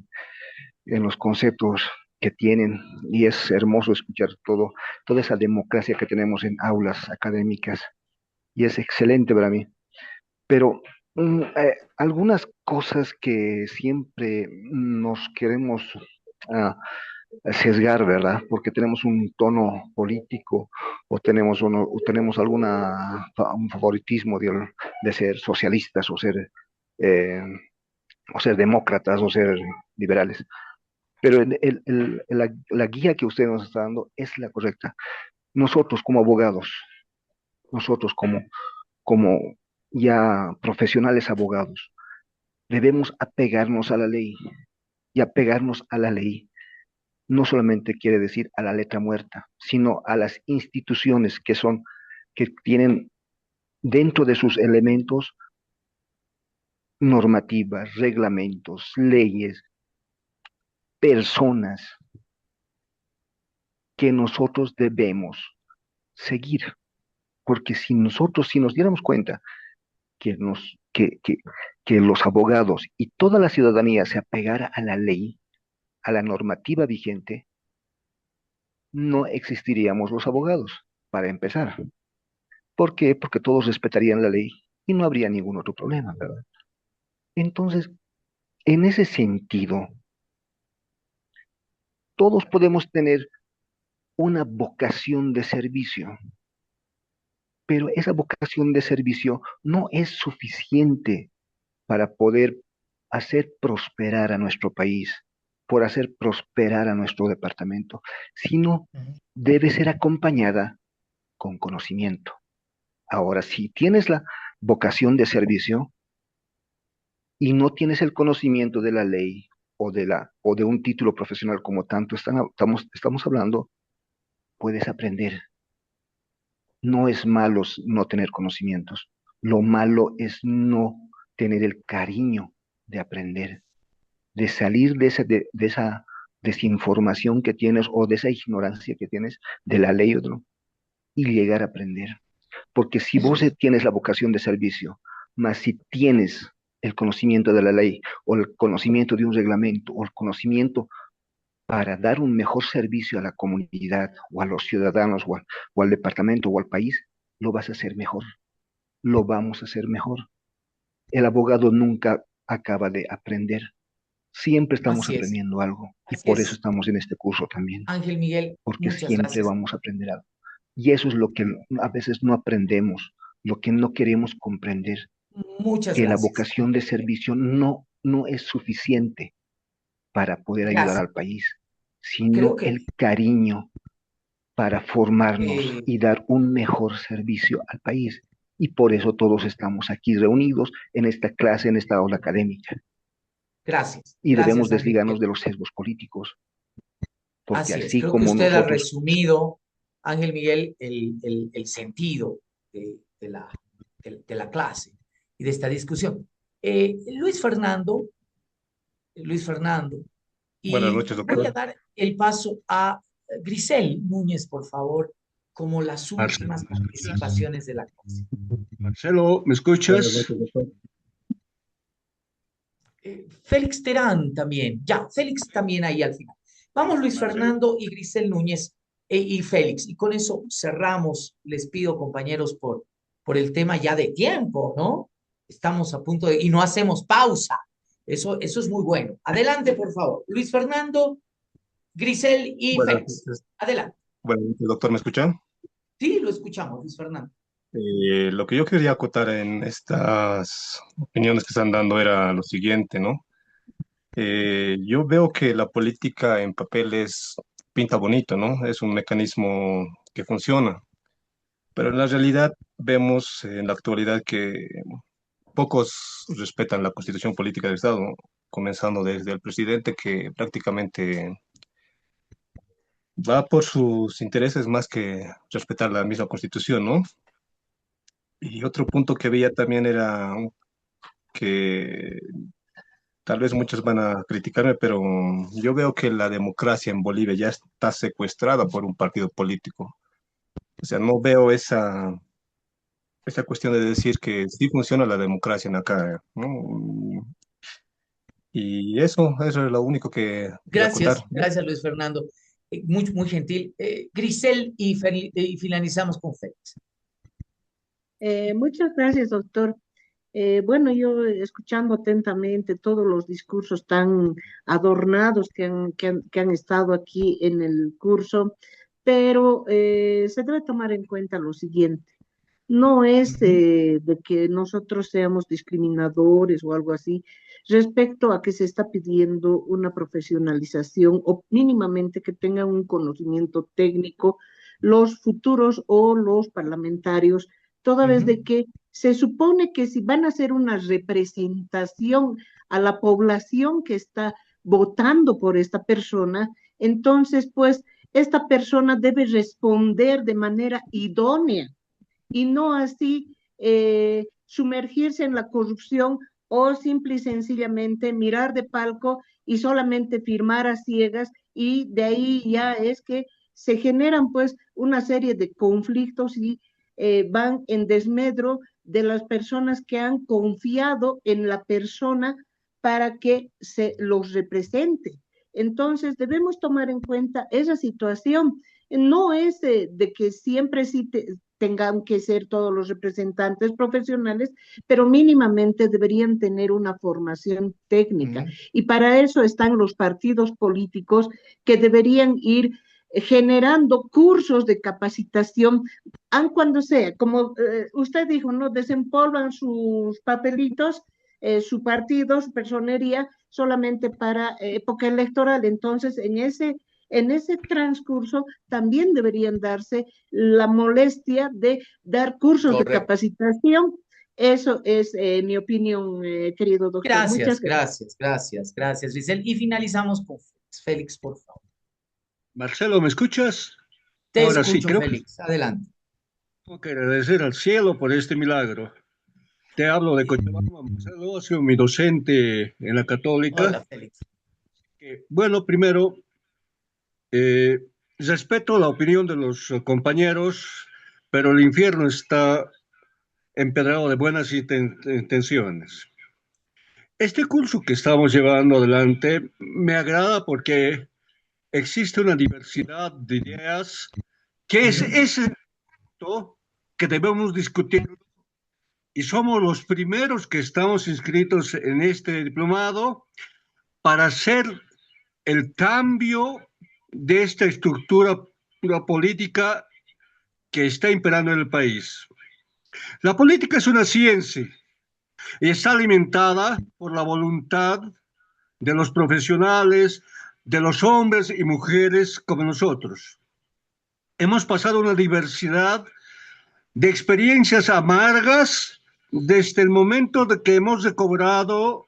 P: en los conceptos que tienen, y es hermoso escuchar toda esa democracia que tenemos en aulas académicas y es excelente para mí. Pero algunas cosas que siempre nos queremos ah, sesgar, ¿verdad? Porque tenemos un tono político o tenemos un favoritismo de ser socialistas eh, o ser demócratas o ser liberales. Pero la guía que usted nos está dando es la correcta. Nosotros como abogados, nosotros como ya profesionales abogados, debemos apegarnos a la ley. Y apegarnos a la ley no solamente quiere decir a la letra muerta, sino a las instituciones que tienen dentro de sus elementos normativas, reglamentos, leyes, personas que nosotros debemos seguir. Porque si nos diéramos cuenta que los abogados y toda la ciudadanía se apegara a la ley, a la normativa vigente, no existiríamos los abogados, para empezar. ¿Por qué? Porque todos respetarían la ley y no habría ningún otro problema, ¿verdad? Entonces, en ese sentido, todos podemos tener una vocación de servicio, pero esa vocación de servicio no es suficiente para poder hacer prosperar a nuestro país, por hacer prosperar a nuestro departamento, sino debe ser acompañada con conocimiento. Ahora, si tienes la vocación de servicio y no tienes el conocimiento de la ley o de un título profesional como tanto estamos hablando, puedes aprender. No es malo no tener conocimientos. Lo malo es no tener el cariño de aprender, de salir de esa desinformación que tienes o de esa ignorancia que tienes de la ley y llegar a aprender. Porque si vos tienes la vocación de servicio, más si tienes el conocimiento de la ley o el conocimiento de un reglamento o el conocimiento para dar un mejor servicio a la comunidad o a los ciudadanos o al departamento o al país, lo vas a hacer mejor, lo vamos a hacer mejor. El abogado nunca acaba de aprender, siempre estamos
A: Así es,
P: aprendiendo algo y
A: así
P: por eso
A: es.
P: estamos en este curso también,
A: Ángel Miguel,
P: porque
A: muchas
P: siempre
A: gracias.
P: vamos a aprender algo. Y eso es lo que a veces no aprendemos, lo que no queremos comprender,
A: Muchas
P: que la
A: gracias.
P: vocación de servicio no es suficiente para poder ayudar
A: Gracias.
P: al país,
A: Creo
P: sino
A: que
P: el cariño para formarnos
A: eh,
P: y dar un mejor servicio al país. Y por eso todos estamos aquí reunidos en esta clase, en esta aula académica.
A: gracias,
P: Y debemos
A: gracias, Ángel
P: desligarnos
A: Miguel.
P: de los sesgos políticos, porque
A: Así es,
P: así
A: creo que
P: como
A: usted ha
P: nosotros,
A: resumido, Ángel Miguel, el sentido de la clase y de esta discusión. Luis Fernando, Luis Fernando,
Q: Buenas
A: y
Q: noches,
A: voy a
Q: doctor.
A: dar el paso a Grisel Núñez, por favor, como las
Q: Marcelo,
A: últimas
Q: ¿me escuchas?
A: participaciones de la clase.
Q: Marcelo, ¿me
R: Buenas
Q: escuchas?
R: noches, doctor.
A: Félix Terán también, ya, Félix también ahí al final. Vamos Luis
Q: Marcelo.
A: Fernando y Grisel Núñez y Félix. Y con eso cerramos. Les pido, compañeros, por el tema ya de tiempo, ¿no? Estamos a punto de... Y no hacemos pausa. Eso es muy bueno. Adelante, por favor. Luis Fernando, Grisel y
Q: Buenas
A: Félix.
Q: noches.
A: Adelante.
Q: Buenas noches, doctor, ¿me escuchan?
A: Sí, lo escuchamos, Luis Fernando.
Q: Lo que yo quería acotar en estas opiniones que están dando era lo siguiente, ¿no? Yo veo que la política en papel pinta bonito, ¿no? Es un mecanismo que funciona, pero en la realidad vemos en la actualidad que pocos respetan la constitución política del Estado, ¿no? Comenzando desde el presidente que prácticamente va por sus intereses más que respetar la misma constitución, ¿no? Y otro punto que veía también era que tal vez muchos van a criticarme, pero yo veo que la democracia en Bolivia ya está secuestrada por un partido político. O sea, no veo esa cuestión de decir que sí funciona la democracia en acá, ¿no? Y eso es lo único que quería
A: Gracias,
Q: contar.
A: gracias, Luis Fernando. Muy gentil. Grisel y finalizamos con Félix.
L: Muchas gracias, doctor. Bueno, yo escuchando atentamente todos los discursos tan adornados que han estado aquí en el curso, pero se debe tomar en cuenta lo siguiente. No es de que nosotros seamos discriminadores o algo así respecto a que se está pidiendo una profesionalización o mínimamente que tengan un conocimiento técnico los futuros o los parlamentarios, toda vez de que se supone que si van a hacer una representación a la población que está votando por esta persona, entonces pues esta persona debe responder de manera idónea y no así sumergirse en la corrupción o simple y sencillamente mirar de palco y solamente firmar a ciegas y de ahí ya es que se generan pues una serie de conflictos y van en desmedro de las personas que han confiado en la persona para que se los represente. Entonces debemos tomar en cuenta esa situación. No es de que siempre sí tengan que ser todos los representantes profesionales, pero mínimamente deberían tener una formación técnica. Y para eso están los partidos políticos que deberían ir generando cursos de capacitación, aun cuando sea, como usted dijo, ¿no? Desempolvan sus papelitos, su partido, su personería, solamente para época electoral. Entonces, en ese transcurso también deberían darse la molestia de dar cursos de
A: Correcto.
L: capacitación. Eso es mi opinión, querido doctor.
A: Gracias,
L: Muchas gracias.
A: gracias, Grisel. Y finalizamos con Félix. Félix, por favor.
Q: Marcelo, ¿me escuchas?
A: Te
Q: Ahora sí,
A: escucho,
Q: creo que
A: Félix. Adelante.
Q: tengo que agradecer al cielo por este milagro. Te hablo de Cochabamba, Marcelo, ha sido mi docente en la Católica.
A: Hola, Félix.
Q: Bueno, primero, respeto la opinión de los compañeros, pero el infierno está empedrado de buenas intenciones.
R: Este curso que estamos llevando adelante me agrada porque existe una diversidad de ideas que es ese punto que debemos discutir y somos los primeros que estamos inscritos en este diplomado para hacer el cambio de esta estructura política que está imperando en el país. La política es una ciencia y está alimentada por la voluntad de los profesionales, de los hombres y mujeres como nosotros. Hemos pasado una diversidad de experiencias amargas desde el momento de que hemos recobrado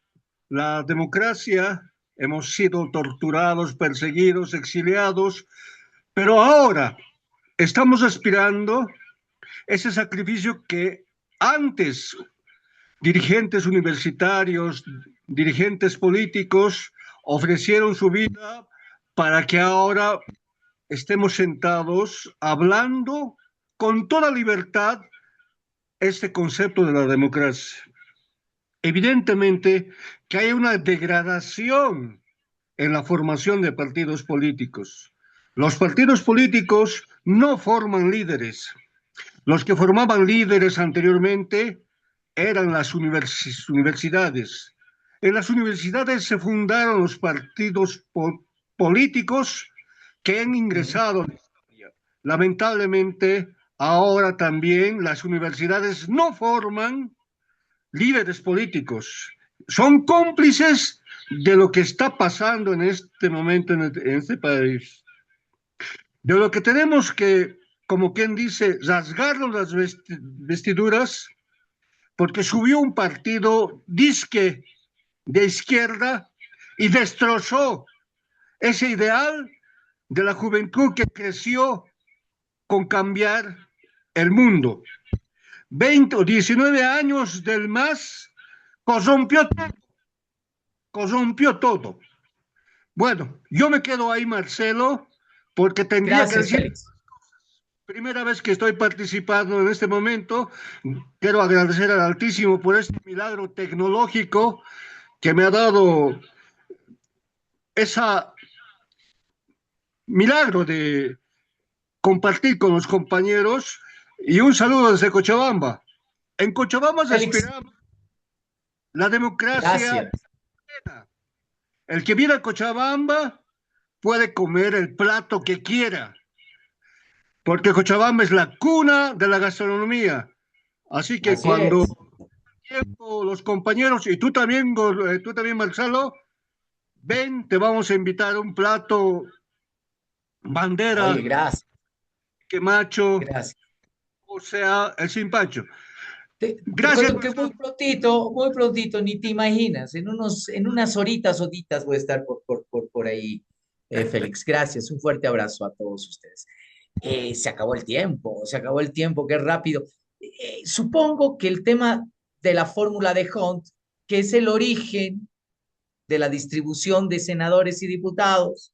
R: la democracia. Hemos sido torturados, perseguidos, exiliados, pero ahora estamos aspirando ese sacrificio que antes dirigentes universitarios, dirigentes políticos ofrecieron su vida para que ahora estemos sentados hablando con toda libertad este concepto de la democracia. Evidentemente que hay una degradación en la formación de partidos políticos. Los partidos políticos no forman líderes. Los que formaban líderes anteriormente eran las universidades. En las universidades se fundaron los partidos políticos que han ingresado a la historia. Lamentablemente, ahora también las universidades no forman líderes políticos. Son cómplices de lo que está pasando en este momento en este país. De lo que tenemos que, como quien dice, rasgarnos las vestiduras, porque subió un partido disque de izquierda y destrozó ese ideal de la juventud que creció con cambiar el mundo. 20 o 19 años del MAS corrompió todo. Bueno, yo me quedo ahí, Marcelo, porque tendría que
A: Gracias,
R: decir,
A: Félix.
R: primera vez que estoy participando en este momento, quiero agradecer al Altísimo por este milagro tecnológico que me ha dado esa milagro de compartir con los compañeros y un saludo desde Cochabamba. En Cochabamba
A: Félix,
R: esperamos la democracia.
A: gracias.
R: El que viene a Cochabamba puede comer el plato que quiera, porque Cochabamba es la cuna de la gastronomía. Así que
A: Así
R: cuando
A: es.
R: los compañeros, y tú también, Marcelo, ven, te vamos a invitar un plato bandera,
A: Oye, gracias,
R: que macho,
A: gracias.
R: o sea, el simpacho.
A: Te
R: Gracias.
A: cuento que muy prontito, ni te imaginas, en unas horitas voy a estar por ahí, Félix. Gracias, un fuerte abrazo a todos ustedes. Se acabó el tiempo, qué rápido. Supongo que el tema de la fórmula de Hunt, que es el origen de la distribución de senadores y diputados,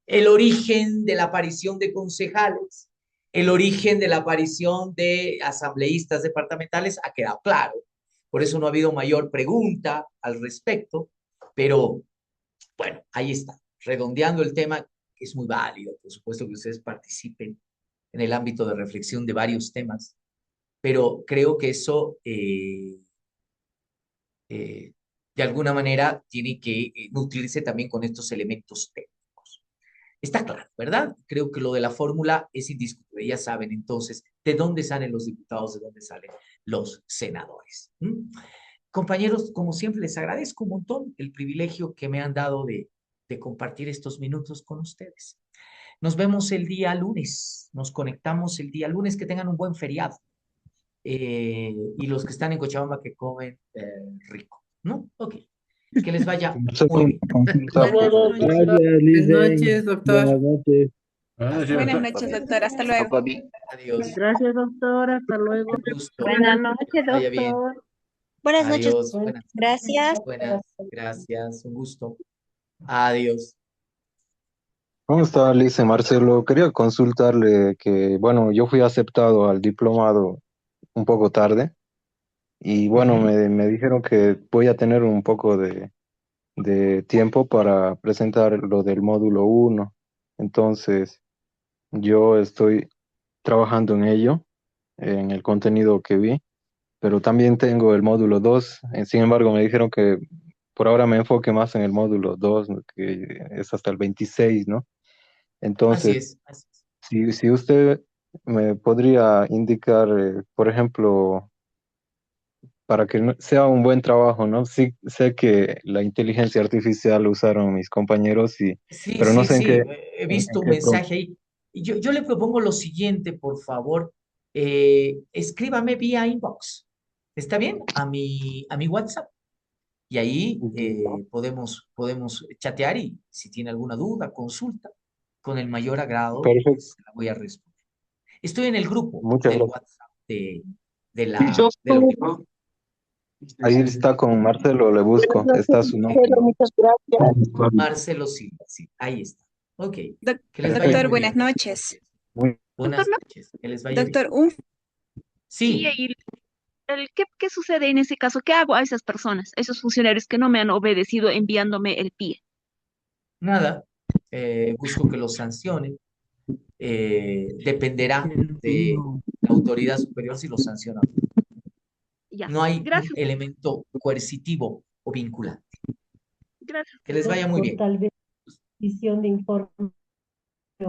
A: el origen de la aparición de concejales, el origen de la aparición de asambleístas departamentales ha quedado claro. Por eso no ha habido mayor pregunta al respecto, pero bueno, ahí está, redondeando el tema, que es muy válido, por supuesto que ustedes participen en el ámbito de reflexión de varios temas, pero creo que eso de alguna manera tiene que nutrirse también con estos elementos técnicos. Está claro, ¿verdad? Creo que lo de la fórmula es indiscutible. Ya saben entonces de dónde salen los diputados, de dónde salen los senadores. Compañeros, como siempre, les agradezco un montón el privilegio que me han dado de compartir estos minutos con ustedes. Nos vemos el día lunes, nos conectamos el día lunes, que tengan un buen feriado. Y los que están en Cochabamba que comen rico, ¿no? Ok, que les vaya muy bien.
G: Buenas noches, doctor.
S: Buenas noches.
T: Buenas noches, doctor. Hasta luego.
A: Adiós.
L: Gracias, doctor. Hasta luego.
T: Buenas noches,
A: Vaya bien.
T: doctor. Buenas noches.
A: Adiós. Buenas,
T: Gracias.
A: buenas, gracias, un gusto. Adiós.
S: ¿Cómo está, Lice Marcelo? Quería consultarle que, bueno, yo fui aceptado al diplomado un poco tarde Y bueno,
A: Ujú.
S: me dijeron que voy a tener un poco de tiempo para presentar lo del módulo uno. Entonces, yo estoy trabajando en ello, en el contenido que vi, pero también tengo el módulo 2. Sin embargo, me dijeron que por ahora me enfoque más en el módulo 2, ¿no? Que es hasta el 26, ¿no?
A: Así
S: Entonces,
A: es, así es.
S: si usted me podría indicar, por ejemplo, para que sea un buen trabajo, ¿no? Sí, sé que la inteligencia artificial lo usaron mis compañeros,
A: Sí,
S: pero no
A: sí,
S: sé
A: sí, he
S: en
A: visto un
S: qué
A: mensaje ahí. Y yo le propongo lo siguiente, por favor, escríbame vía inbox. ¿Está bien? A mi WhatsApp. Y ahí podemos chatear y si tiene alguna duda, consulta, con el mayor agrado
S: Perfecto,
A: se la voy a responder. Estoy en el grupo
S: muchas
A: del
S: gracias.
A: WhatsApp de lo que...
S: Ahí está con Marcelo, le busco, está su nombre.
B: Muchas gracias.
A: Marcelo Silva, sí, ahí está. Ok, que les vaya
T: Doctor,
A: muy
T: buenas
A: bien.
T: noches.
A: Buenas
M: Doctor,
A: noches, que les vaya bien.
T: Doctor,
M: y
A: Sí,
M: ¿qué sucede en ese caso? ¿Qué hago a esas personas, a esos funcionarios que no me han obedecido enviándome el PIE?
A: nada, busco que los sancionen. Dependerá de la autoridad superior si los sanciona.
M: Ya,
A: No hay un
M: gracias,
A: elemento coercitivo o vinculante.
M: gracias.
A: Que les vaya muy
B: Por
A: bien.
B: tal vez visión de informe.